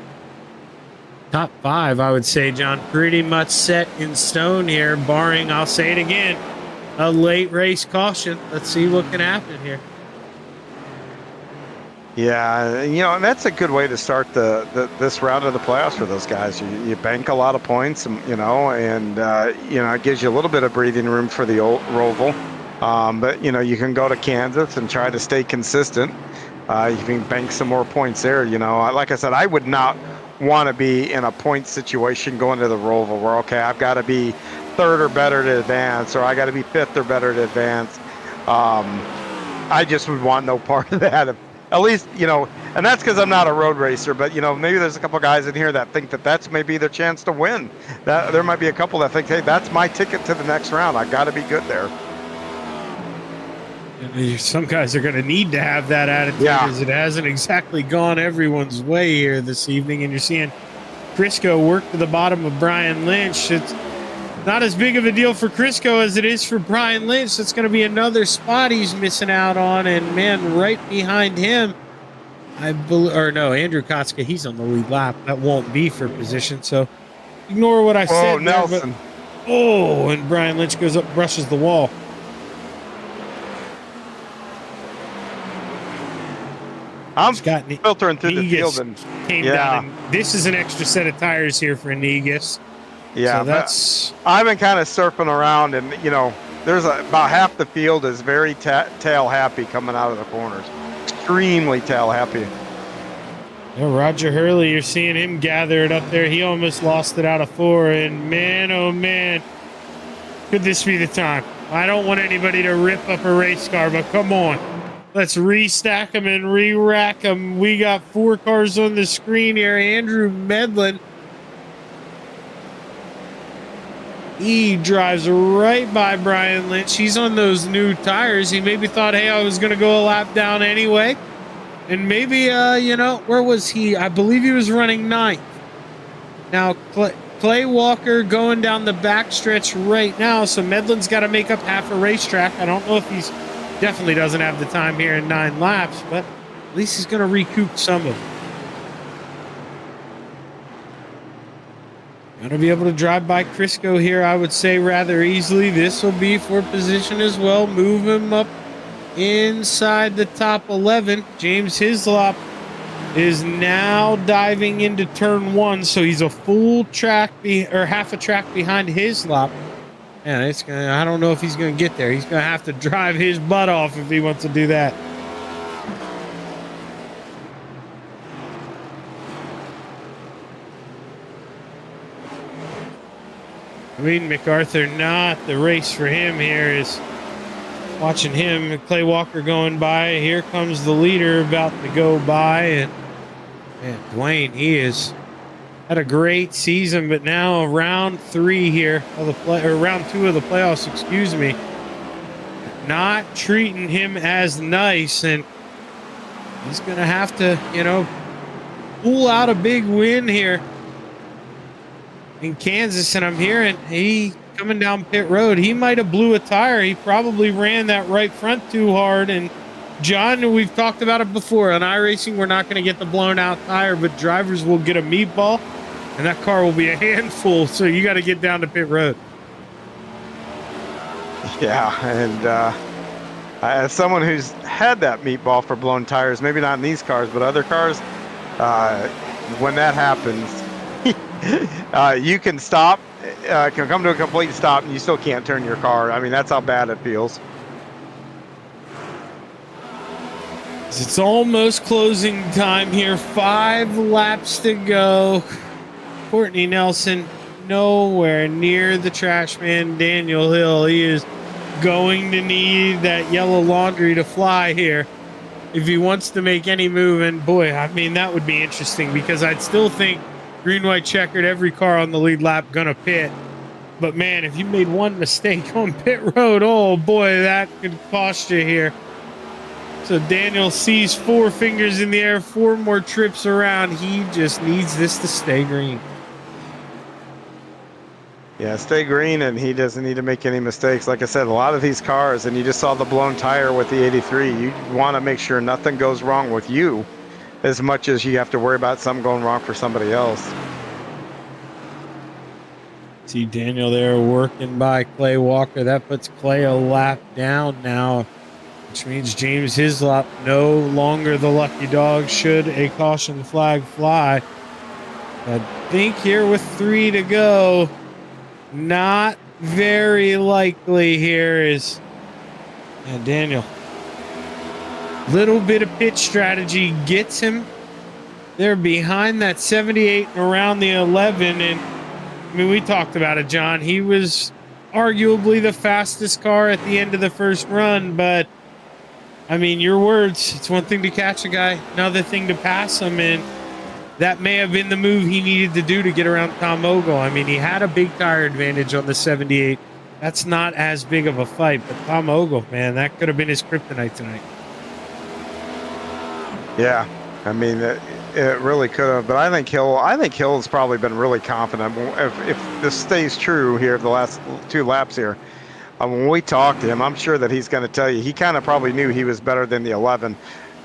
top 5, I would say, John, pretty much set in stone here, barring, I'll say it again, a late race caution. Let's see what can happen here. Yeah, you know, and that's a good way to start this round of the playoffs for those guys. You bank a lot of points, you know, and it gives you a little bit of breathing room for the old Roval. But you know, you can go to Kansas and try to stay consistent. You can bank some more points there. You know, like I said, I would not want to be in a point situation going to the Roval where, okay, I've got to be 3rd or better to advance, or I got to be 5th or better to advance. I just would want no part of that. At least, you know, and that's because I'm not a road racer, but, you know, maybe there's a couple guys in here that think that's maybe their chance to win. There might be a couple that think, hey, that's my ticket to the next round. I got to be good there. Some guys are going to need to have that attitude, because it hasn't exactly gone everyone's way here this evening. And you're seeing Crisco work to the bottom of Brian Lynch. It's not as big of a deal for Crisco as it is for Brian Lynch. That's going to be another spot he's missing out on. And, man, right behind him, Andrew Kotska, he's on the lead lap. That won't be for position. So ignore what I said. Nelson. There, and Brian Lynch goes up, brushes the wall. I'm filtering through the field and came down. And this is an extra set of tires here for Negus. Yeah, so I've been kind of surfing around, and you know, there's about half the field is very tail happy coming out of the corners. Extremely tail happy. Yeah, Roger Hurley, you're seeing him gather it up there. He almost lost it out of 4, and man, oh man, could this be the time? I don't want anybody to rip up a race car, but come on. Let's restack them and re-rack them. We got 4 cars on the screen here. Andrew Medlin. He drives right by Brian Lynch. He's on those new tires. He maybe thought, hey, I was going to go a lap down anyway. And maybe, where was he? I believe he was running 9th. Now, Clay Walker going down the backstretch right now. So Medlin's got to make up half a racetrack. I don't know if he's definitely doesn't have the time here in 9 laps, but at least he's going to recoup some of it. Going to be able to drive by Crisco here, I would say, rather easily. This will be for position as well. Move him up inside the top 11. James Hislop is now diving into turn 1, so he's a full track or half a track behind Hislop. Man, I don't know if he's going to get there. He's going to have to drive his butt off if he wants to do that. I mean, MacArthur, not the race for him here. Is watching him, Clay Walker going by. Here comes the leader about to go by. And man, Dwayne, he is had a great season, but now round 3 here of the round 2 of the playoffs, excuse me, not treating him as nice, and he's gonna have to, you know, pull out a big win here in Kansas. And I'm hearing he coming down pit road, he might have blew a tire. He probably ran that right front too hard. And John, we've talked about it before on iRacing, we're not going to get the blown out tire, but drivers will get a meatball and that car will be a handful. So you got to get down to pit road. Yeah, and as someone who's had that meatball for blown tires, maybe not in these cars, but other cars, when that happens, you can stop, can come to a complete stop, and you still can't turn your car. I mean, that's how bad it feels. It's almost closing time here. 5 laps to go. Courtney Nelson nowhere near the trash man, Daniel Hill. He is going to need that yellow laundry to fly here if he wants to make any move. And boy, I mean, that would be interesting, because I'd still think green, white, checkered, every car on the lead lap gonna pit. But man, if you made one mistake on pit road, oh boy, that could cost you here. So Daniel sees 4 fingers in the air, 4 more trips around. He just needs this to stay green. Yeah, stay green, and he doesn't need to make any mistakes. Like I said, a lot of these cars, and you just saw the blown tire with the 83, you want to make sure nothing goes wrong with you as much as you have to worry about something going wrong for somebody else. See Daniel there working by Clay Walker. That puts Clay a lap down now, which means James Hislop no longer the lucky dog should a caution flag fly. I think here with 3 to go, not very likely here is, and Daniel, little bit of pitch strategy gets him there behind that 78 and around the 11. And I mean, we talked about it, John. He was arguably the fastest car at the end of the first run, but I mean, your words, it's one thing to catch a guy, another thing to pass him, and that may have been the move he needed to do to get around Tom Ogle. I mean, he had a big tire advantage on the 78. That's not as big of a fight, but Tom Ogle, man, that could have been his kryptonite tonight. Yeah, I mean, it really could have. But I think Hill's probably been really confident. If this stays true here, the last 2 laps here, when we talk to him, I'm sure that he's going to tell you he kind of probably knew he was better than the 11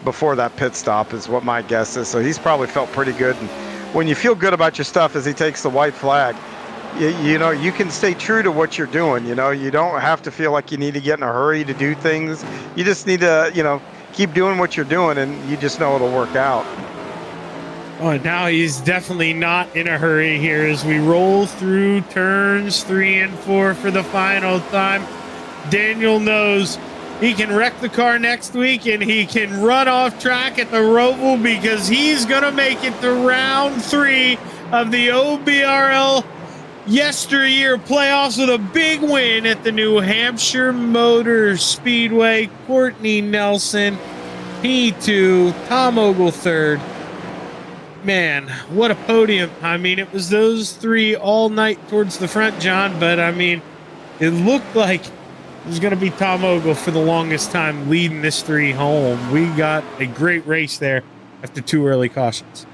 before that pit stop, is what my guess is. So he's probably felt pretty good. And when you feel good about your stuff as he takes the white flag, you know, you can stay true to what you're doing. You know, you don't have to feel like you need to get in a hurry to do things. You just need to, you know, keep doing what you're doing, and you just know it'll work out. Oh, and now he's definitely not in a hurry here as we roll through turns 3 and 4 for the final time. Daniel knows he can wreck the car next week, and he can run off track at the Roval, because he's going to make it to round 3 of the OBRL YesterYear playoffs with a big win at the New Hampshire Motor Speedway. Courtney Nelson, P2, Tom Ogle 3rd. Man, what a podium. I mean, it was those 3 all night towards the front, John, but I mean, it looked like it was going to be Tom Ogle for the longest time leading this 3 home. We got a great race there after 2 early cautions.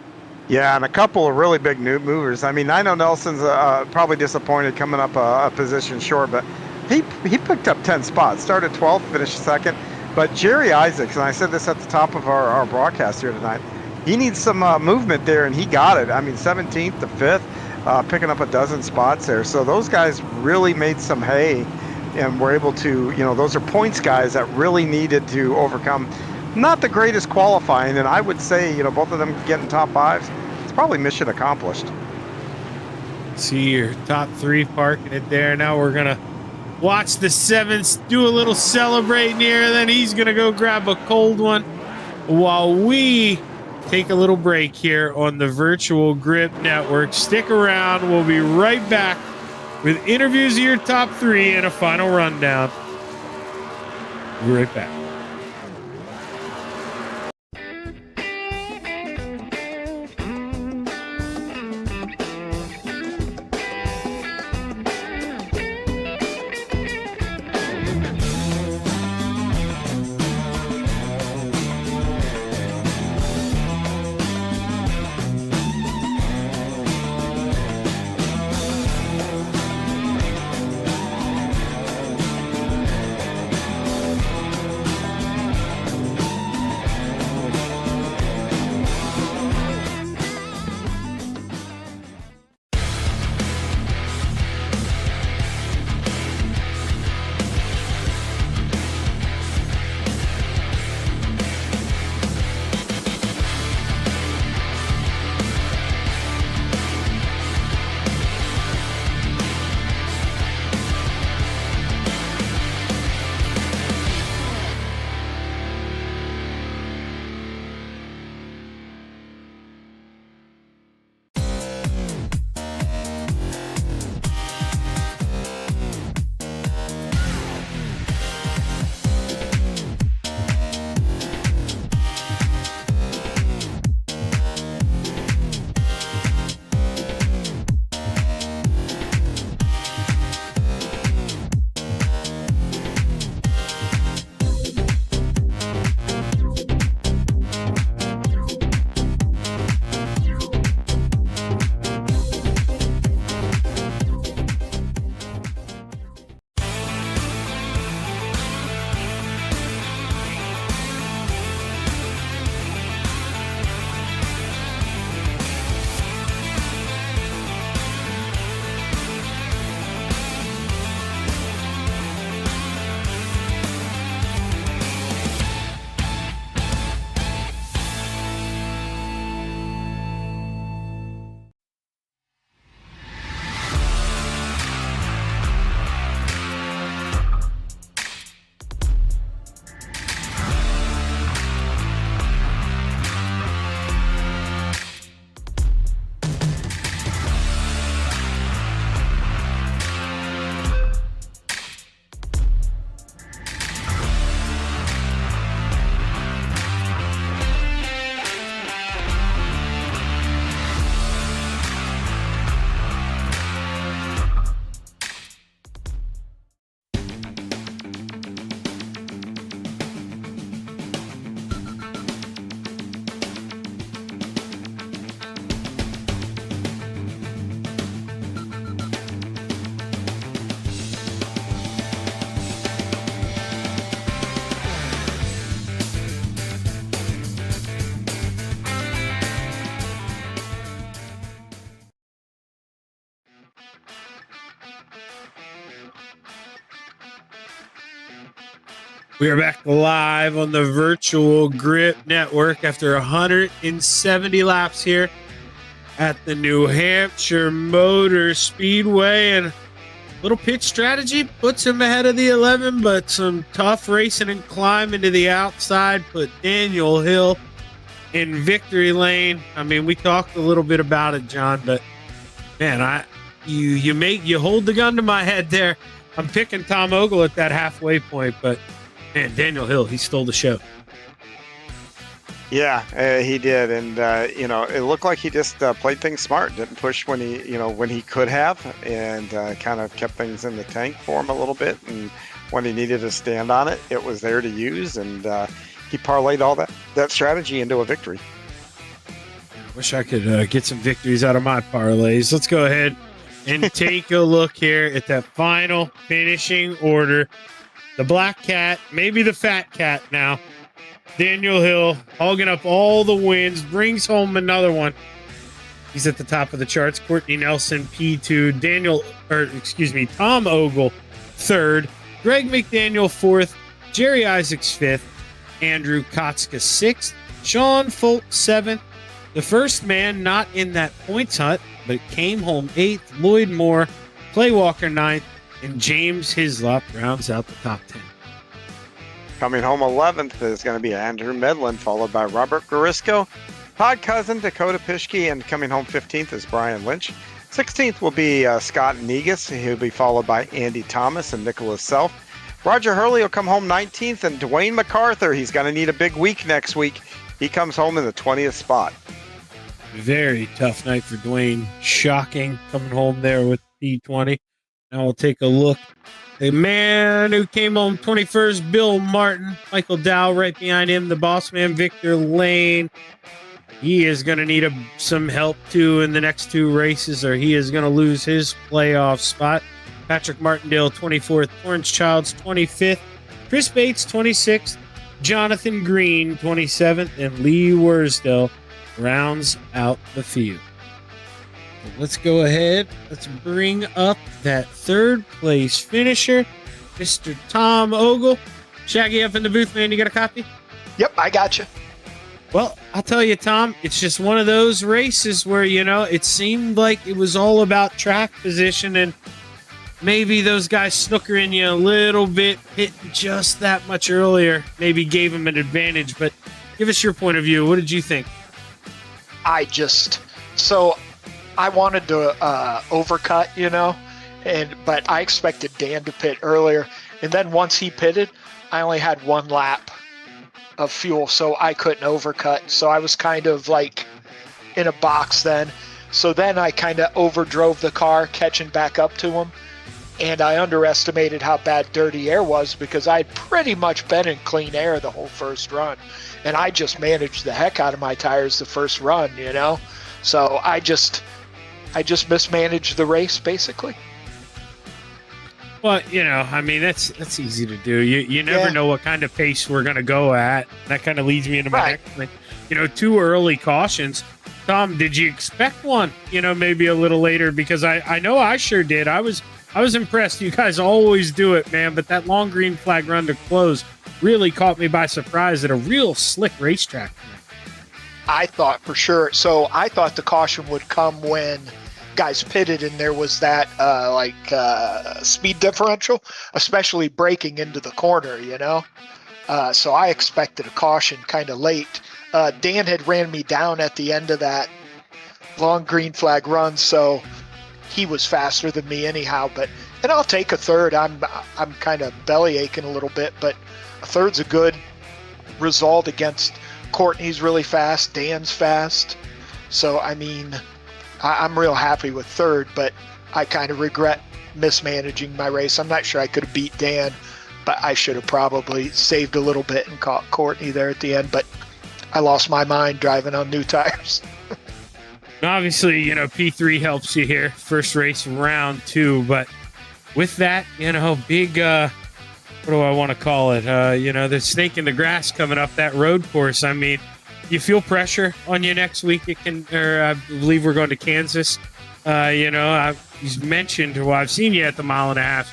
Yeah, and a couple of really big new movers. I mean, I know Nelson's probably disappointed coming up a position short, but he picked up 10 spots, started 12th, finished 2nd. But Jerry Isaacs, and I said this at the top of our broadcast here tonight, he needs some movement there, and he got it. I mean, 17th to 5th, picking up a dozen spots there. So those guys really made some hay and were able to, you know, those are points guys that really needed to overcome not the greatest qualifying. And I would say, you know, both of them getting top 5s, it's probably mission accomplished. See your top 3 parking it there. Now we're going to watch the 7s do a little celebrating here. Then he's going to go grab a cold one while we take a little break here on the Virtual Grip Network. Stick around. We'll be right back with interviews of your top 3 and a final rundown. We'll be right back. We are back live on the Virtual Grip Network after 170 laps here at the New Hampshire Motor Speedway. And little pitch strategy puts him ahead of the 11, but some tough racing and climbing to the outside put Daniel Hill in victory lane. I mean, we talked a little bit about it, John, but man, you hold the gun to my head there. I'm picking Tom Ogle at that halfway point, but man, Daniel Hill, he stole the show. Yeah, he did, and it looked like he just played things smart. Didn't push when he could have, and kind of kept things in the tank for him a little bit. And when he needed to stand on it, it was there to use, and he parlayed all that strategy into a victory. I wish I could get some victories out of my parlays. Let's go ahead and take a look here at that final finishing order. The black cat, maybe the fat cat now. Daniel Hill hogging up all the wins, brings home another one. He's at the top of the charts. Courtney Nelson, P2. Tom Ogle, 3rd. Greg McDaniel, 4th. Jerry Isaacs, 5th. Andrew Kotska, 6th. Sean Folk, 7th. The first man not in that points hunt, but came home 8th. Lloyd Moore, Clay Walker, 9th. And James Hislop rounds out the top 10. Coming home 11th is going to be Andrew Medlin, followed by Robert Garisco, Todd Cousin, Dakota Pischke, and coming home 15th is Brian Lynch. 16th will be Scott Negus. He'll be followed by Andy Thomas and Nicholas Self. Roger Hurley will come home 19th, and Dwayne MacArthur, he's going to need a big week next week. He comes home in the 20th spot. Very tough night for Dwayne. Shocking coming home there with P20. Now we'll take a look. The man who came home 21st, Bill Martin. Michael Dow right behind him. The boss man, Victor Lane. He is going to need some help, too, in the next 2 races, or he is going to lose his playoff spot. Patrick Martindale, 24th. Torrance Childs, 25th. Chris Bates, 26th. Jonathan Green, 27th. And Lee Wursdale rounds out the field. So let's go ahead. Let's bring up that 3rd place finisher, Mr. Tom Ogle. Shaggy up in the booth, man. You got a copy? Yep, I got you. Well, I'll tell you, Tom, it's just one of those races where, it seemed like it was all about track position, and maybe those guys snookering you a little bit, hitting just that much earlier, maybe gave them an advantage. But give us your point of view. What did you think? I wanted to overcut, but I expected Dan to pit earlier. And then once he pitted, I only had 1 lap of fuel, so I couldn't overcut. So I was kind of like in a box then. So then I kind of overdrove the car, catching back up to him. And I underestimated how bad dirty air was, because I'd pretty much been in clean air the whole first run. And I just managed the heck out of my tires the first run, So I just mismanaged the race, basically. Well, that's easy to do. You never know what kind of pace we're going to go at. That kind of leads me into my next point. 2 early cautions. Tom, did you expect one, maybe a little later? Because I know I sure did. I was impressed. You guys always do it, man. But that long green flag run to close really caught me by surprise at a real slick racetrack. I thought for sure. So I thought the caution would come when guys pitted and there was that speed differential, especially breaking into the corner, So I expected a caution kind of late. Dan had ran me down at the end of that long green flag run, so he was faster than me anyhow. And I'll take a 3rd. I'm kind of belly aching a little bit, but a 3rd's a good result against Courtney's really fast, Dan's fast. So I'm real happy with 3rd, but I kind of regret mismanaging my race. I'm not sure I could have beat Dan, but I should have probably saved a little bit and caught Courtney there at the end. But I lost my mind driving on new tires. Obviously, P3 helps you here. First race, round 2. But with that, big, what do I want to call it? The snake in the grass coming up that road course. You feel pressure on you next week. I believe we're going to Kansas. He's mentioned, I've seen you at the 1.5 miles.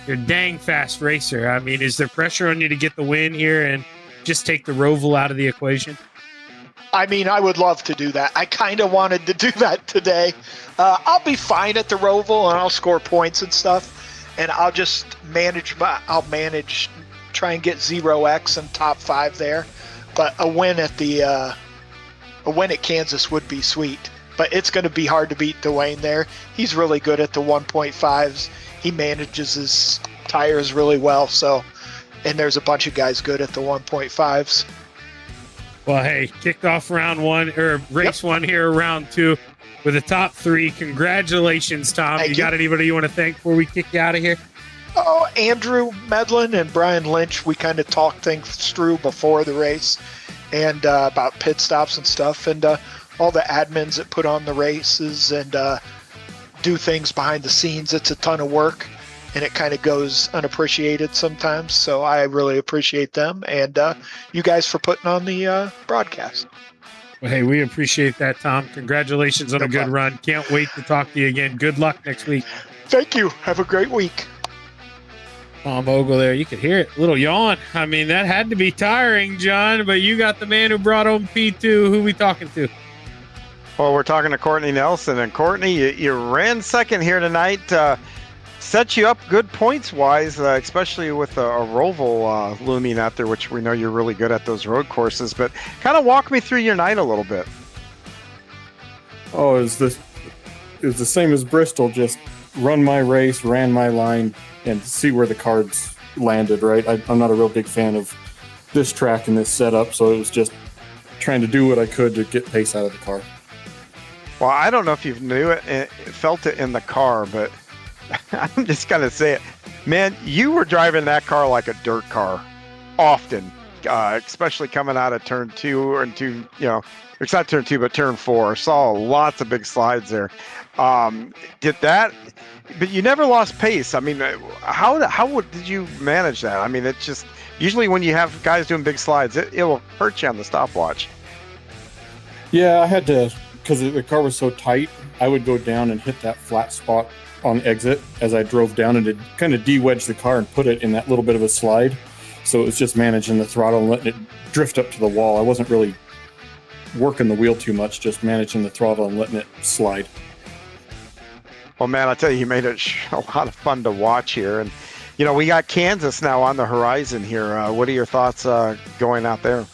You're a dang fast racer. Is there pressure on you to get the win here and just take the Roval out of the equation? I would love to do that. I kind of wanted to do that today. I'll be fine at the Roval, and I'll score points and stuff. And I'll just manage, try and get 0x and top 5 there. But a win at Kansas would be sweet. But it's going to be hard to beat Dwayne there. He's really good at the 1.5s. He manages his tires really well. And there's a bunch of guys good at the 1.5s. Well, hey, kicked off round 1 or race 1 here, round 2 with the top 3. Congratulations, Tom. You got anybody you want to thank before we kick you out of here? Oh, Andrew Medlin and Brian Lynch. We kind of talked things through before the race and about pit stops and stuff, and all the admins that put on the races and do things behind the scenes. It's a ton of work, and it kind of goes unappreciated sometimes. So I really appreciate them and you guys for putting on the broadcast. Well, hey, we appreciate that, Tom. Congratulations on a good run. Can't wait to talk to you again. Good luck next week. Thank you. Have a great week. Tom Ogle there. You could hear it. Little yawn. That had to be tiring, John, but you got the man who brought home P2. Who we talking to? Well, we're talking to Courtney Nelson. And Courtney, you ran second here tonight. Set you up good points-wise, especially with a Roval looming out there, which we know you're really good at those road courses. But kind of walk me through your night a little bit. Oh, it was it was the same as Bristol, just run my race, ran my line, and see where the cards landed, right? I'm not a real big fan of this track and this setup, so it was just trying to do what I could to get pace out of the car. Well, I don't know if you felt it in the car, but I'm just going to say it. Man, you were driving that car like a dirt car often, especially coming out of turn 2 or two, it's not turn 2, but turn 4. Saw lots of big slides there. Did that, but you never lost pace. I mean, how did you manage that? I mean, it's just usually when you have guys doing big slides, it will hurt you on the stopwatch. Yeah, I had to, because the car was so tight, I would go down and hit that flat spot on exit as I drove down, and it kind of de-wedge the car and put it in that little bit of a slide. So it was just managing the throttle and letting it drift up to the wall. I wasn't really working the wheel too much, just managing the throttle and letting it slide. Well, man, I tell you made it a lot of fun to watch here. And, we got Kansas now on the horizon here. What are your thoughts going out there?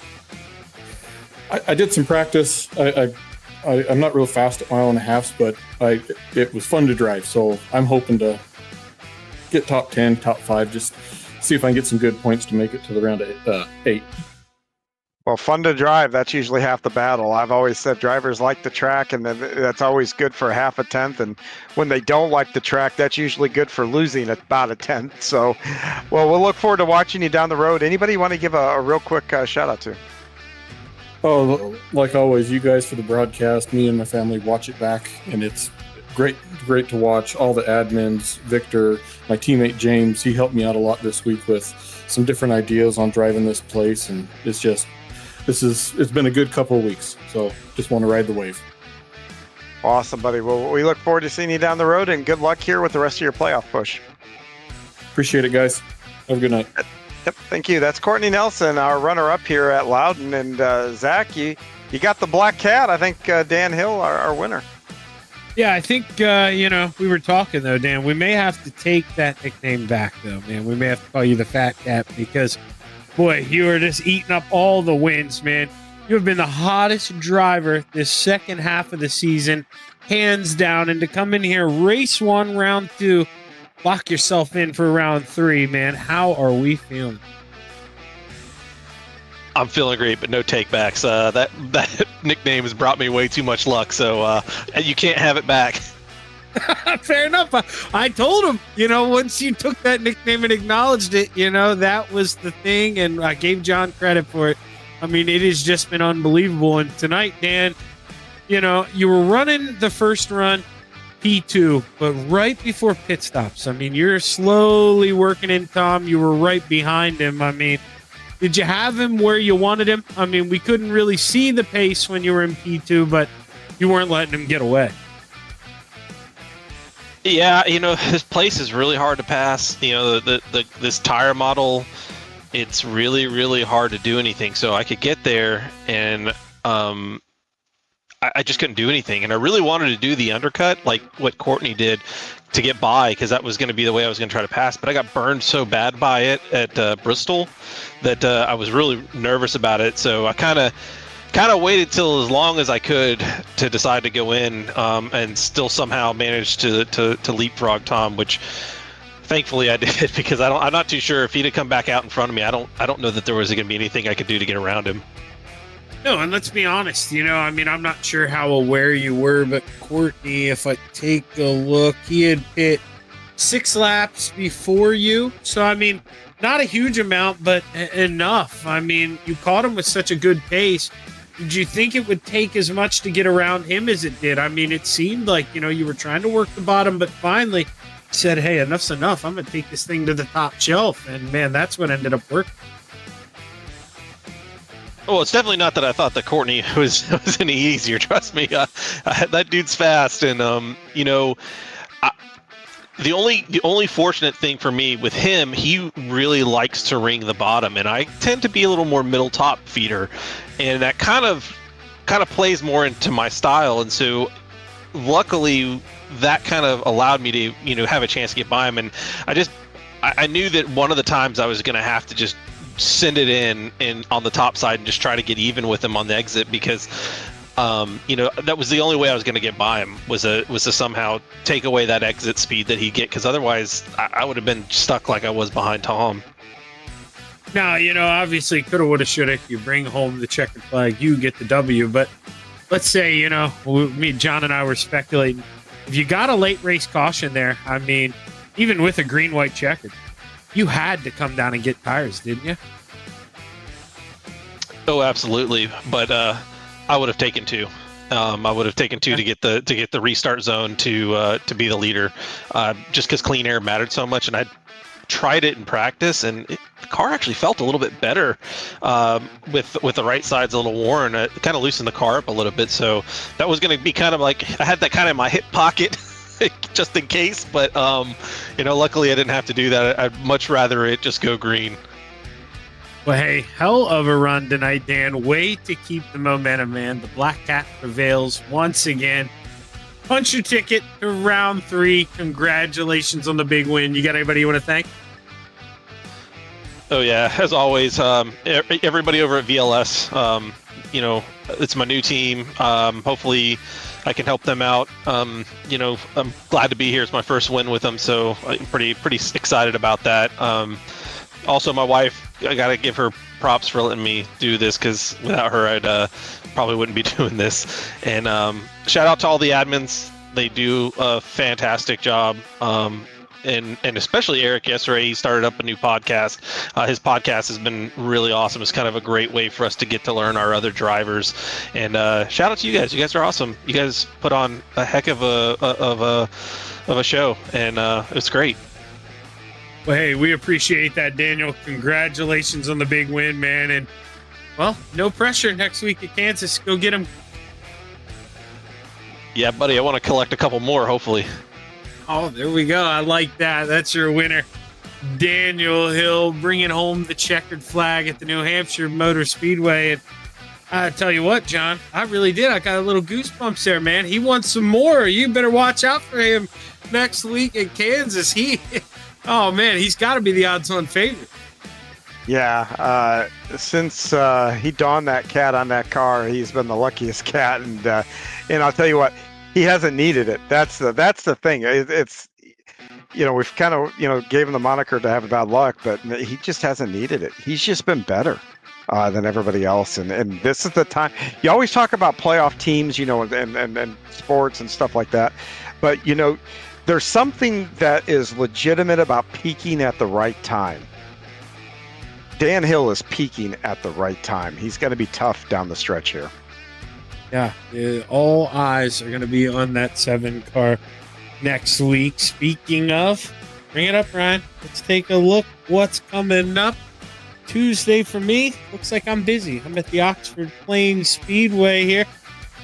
I did some practice. I'm not real fast at mile and a half, but it was fun to drive. So I'm hoping to get top 10, top 5, just see if I can get some good points to make it to the round of 8. Well, fun to drive, that's usually half the battle. I've always said drivers like the track, and that's always good for half a tenth. And when they don't like the track, that's usually good for losing about a tenth. So, well, we'll look forward to watching you down the road. Anybody want to give a real quick shout out to? Oh, like always, you guys for the broadcast. Me and my family watch it back, and it's great to watch. All the admins, Victor, my teammate James, he helped me out a lot this week with some different ideas on driving this place, and it's been a good couple of weeks. So just want to ride the wave. Awesome, buddy. Well, we look forward to seeing you down the road, and good luck here with the rest of your playoff push. Appreciate it, guys. Have a good night. Yep, thank you. That's Courtney Nelson, our runner-up here at Loudon. And Zach, you got the black cat. I think Dan Hill, our winner. Yeah, I think, we were talking, though, Dan. We may have to take that nickname back, though, man. We may have to call you the Fat Cat because, boy, you are just eating up all the wins, man. You have been the hottest driver this second half of the season, hands down. And to come in here, race 1, round 2, lock yourself in for round 3, man. How are we feeling? I'm feeling great, but no takebacks. That nickname has brought me way too much luck, so you can't have it back. Fair enough. I told him, once you took that nickname and acknowledged it, that was the thing, and I gave John credit for it. I mean, it has just been unbelievable. And tonight, Dan, you were running the first run, P2, but right before pit stops. I mean, you're slowly working in Tom. You were right behind him. I mean, did you have him where you wanted him? I mean, we couldn't really see the pace when you were in P2, but you weren't letting him get away. Yeah, this place is really hard to pass. This tire model, it's really, really hard to do anything. So I could get there and I just couldn't do anything. And I really wanted to do the undercut like what Courtney did to get by, because that was going to be the way I was going to try to pass. But I got burned so bad by it at Bristol that I was really nervous about it. So I kind of waited till as long as I could to decide to go in, and still somehow managed to leapfrog Tom, which thankfully I did, because I'm not too sure if he'd have come back out in front of me. I don't know that there was going to be anything I could do to get around him. No, and let's be honest, I'm not sure how aware you were, but Courtney, if I take a look, he had hit 6 laps before you. So, not a huge amount, but enough. You caught him with such a good pace. Did you think it would take as much to get around him as it did? It seemed like, you were trying to work the bottom, but finally said, hey, enough's enough. I'm going to take this thing to the top shelf. And, man, that's what ended up working. Well, it's definitely not that I thought that Courtney was any easier. Trust me, that dude's fast, and the only fortunate thing for me with him, he really likes to ring the bottom, and I tend to be a little more middle top feeder, and that kind of plays more into my style, and so luckily that kind of allowed me to have a chance to get by him, and I knew that one of the times I was going to have to just send it in on the top side and just try to get even with him on the exit, because that was the only way I was going to get by him was to somehow take away that exit speed that he'd get, because otherwise I would have been stuck like I was behind Tom. Now, obviously, coulda, woulda, shoulda. You bring home the checkered flag, you get the W. But let's say, John and I were speculating. If you got a late race caution there, I mean, even with a green, white checkered, you had to come down and get tires, didn't you? Oh, absolutely. But I would have taken two. I would have taken two to get the restart zone to be the leader, just because clean air mattered so much, and I tried it in practice, and the car actually felt a little bit better with the right sides a little worn. It kind of loosened the car up a little bit, so that was going to be kind of like I had that kind of in my hip pocket just in case. But luckily I didn't have to do that. I'd much rather it just go green. Well, hey, hell of a run tonight, Dan. Way to keep the momentum, man. The Black Cat prevails once again. Punch your ticket to round 3. Congratulations on the big win. You got anybody you want to thank? Oh, yeah. As always, everybody over at VLS, it's my new team. Hopefully I can help them out. I'm glad to be here. It's my first win with them, so I'm pretty excited about that. Also, my wife, I got to give her props for letting me do this, because without her, I'd probably wouldn't be doing this. And shout out to all the admins. They do a fantastic job. And especially Eric YesterYear, he started up a new podcast. His podcast has been really awesome. It's kind of a great way for us to get to learn our other drivers. And shout out to you guys. You guys are awesome. You guys put on a heck of a show, and it's great. Well, hey, we appreciate that, Daniel. Congratulations on the big win, man. And, well, no pressure next week at Kansas. Go get him. Yeah, buddy, I want to collect a couple more, hopefully. Oh, there we go. I like that. That's your winner. Daniel Hill bringing home the checkered flag at the New Hampshire Motor Speedway. And I tell you what, John, I really did. I got a little goosebumps there, man. He wants some more. You better watch out for him next week at Kansas. Oh, man, he's got to be the odds-on favorite. Yeah, since he donned that cat on that car, he's been the luckiest cat, and I'll tell you what, he hasn't needed it. That's the thing. It's we've kind of gave him the moniker to have bad luck, but he just hasn't needed it. He's just been better than everybody else, and this is the time. You always talk about playoff teams, and sports and stuff like that, but there's something that is legitimate about peaking at the right time. Dan Hill is peaking at the right time. He's going to be tough down the stretch here. Yeah, all eyes are going to be on that 7 car next week. Speaking of, bring it up, Ryan. Let's take a look what's coming up. Tuesday for me, looks like I'm busy. I'm at the Oxford Plains Speedway here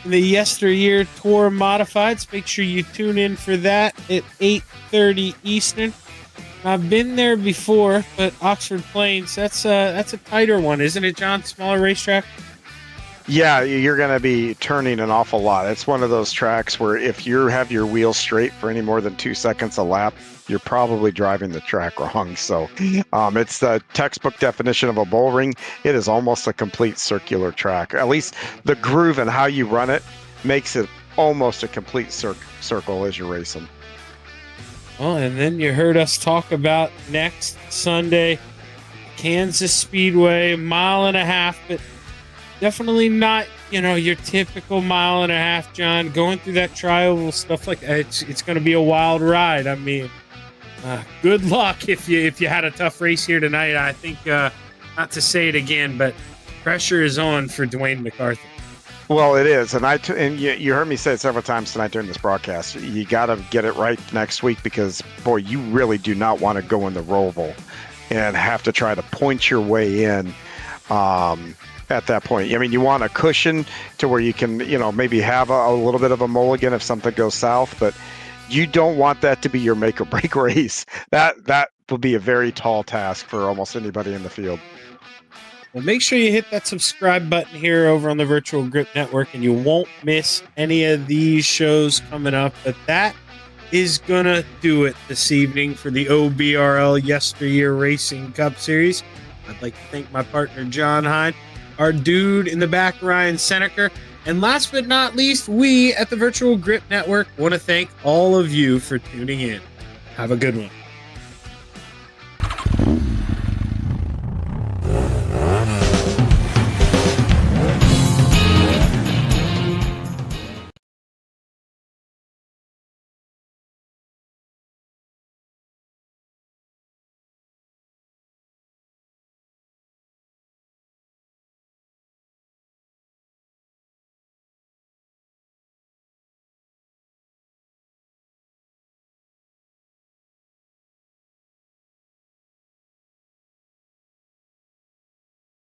in the YesterYear Tour Modifieds. Make sure you tune in for that at 8:30 Eastern. I've been there before, but Oxford Plains, that's a tighter one, isn't it, John? Smaller racetrack? Yeah, you're going to be turning an awful lot. It's one of those tracks where if you have your wheels straight for any more than 2 seconds a lap, you're probably driving the track wrong. So it's the textbook definition of a bull ring. It is almost a complete circular track. At least the groove and how you run it makes it almost a complete circle as you're racing. Well, and then you heard us talk about next Sunday, Kansas Speedway, 1.5 miles, but definitely not, your typical 1.5 miles, John. Going through that tri-oval stuff like that, it's going to be a wild ride. I mean, good luck if you had a tough race here tonight. I think, not to say it again, but pressure is on for Dwayne McCarthy. Well, it is, and you heard me say it several times tonight during this broadcast. You got to get it right next week because, boy, you really do not want to go in the Roval and have to try to point your way in at that point. I mean, you want a cushion to where you can, maybe have a little bit of a mulligan if something goes south, but you don't want that to be your make or break race. That will be a very tall task for almost anybody in the field. Well, make sure you hit that subscribe button here over on the Virtual Grip Network, and you won't miss any of these shows coming up. But that is going to do it this evening for the OBRL YesterYear Racing Cup Series. I'd like to thank my partner, John Hine, our dude in the back, Ryan Seneker, And last but not least, we at the Virtual Grip Network want to thank all of you for tuning in. Have a good one.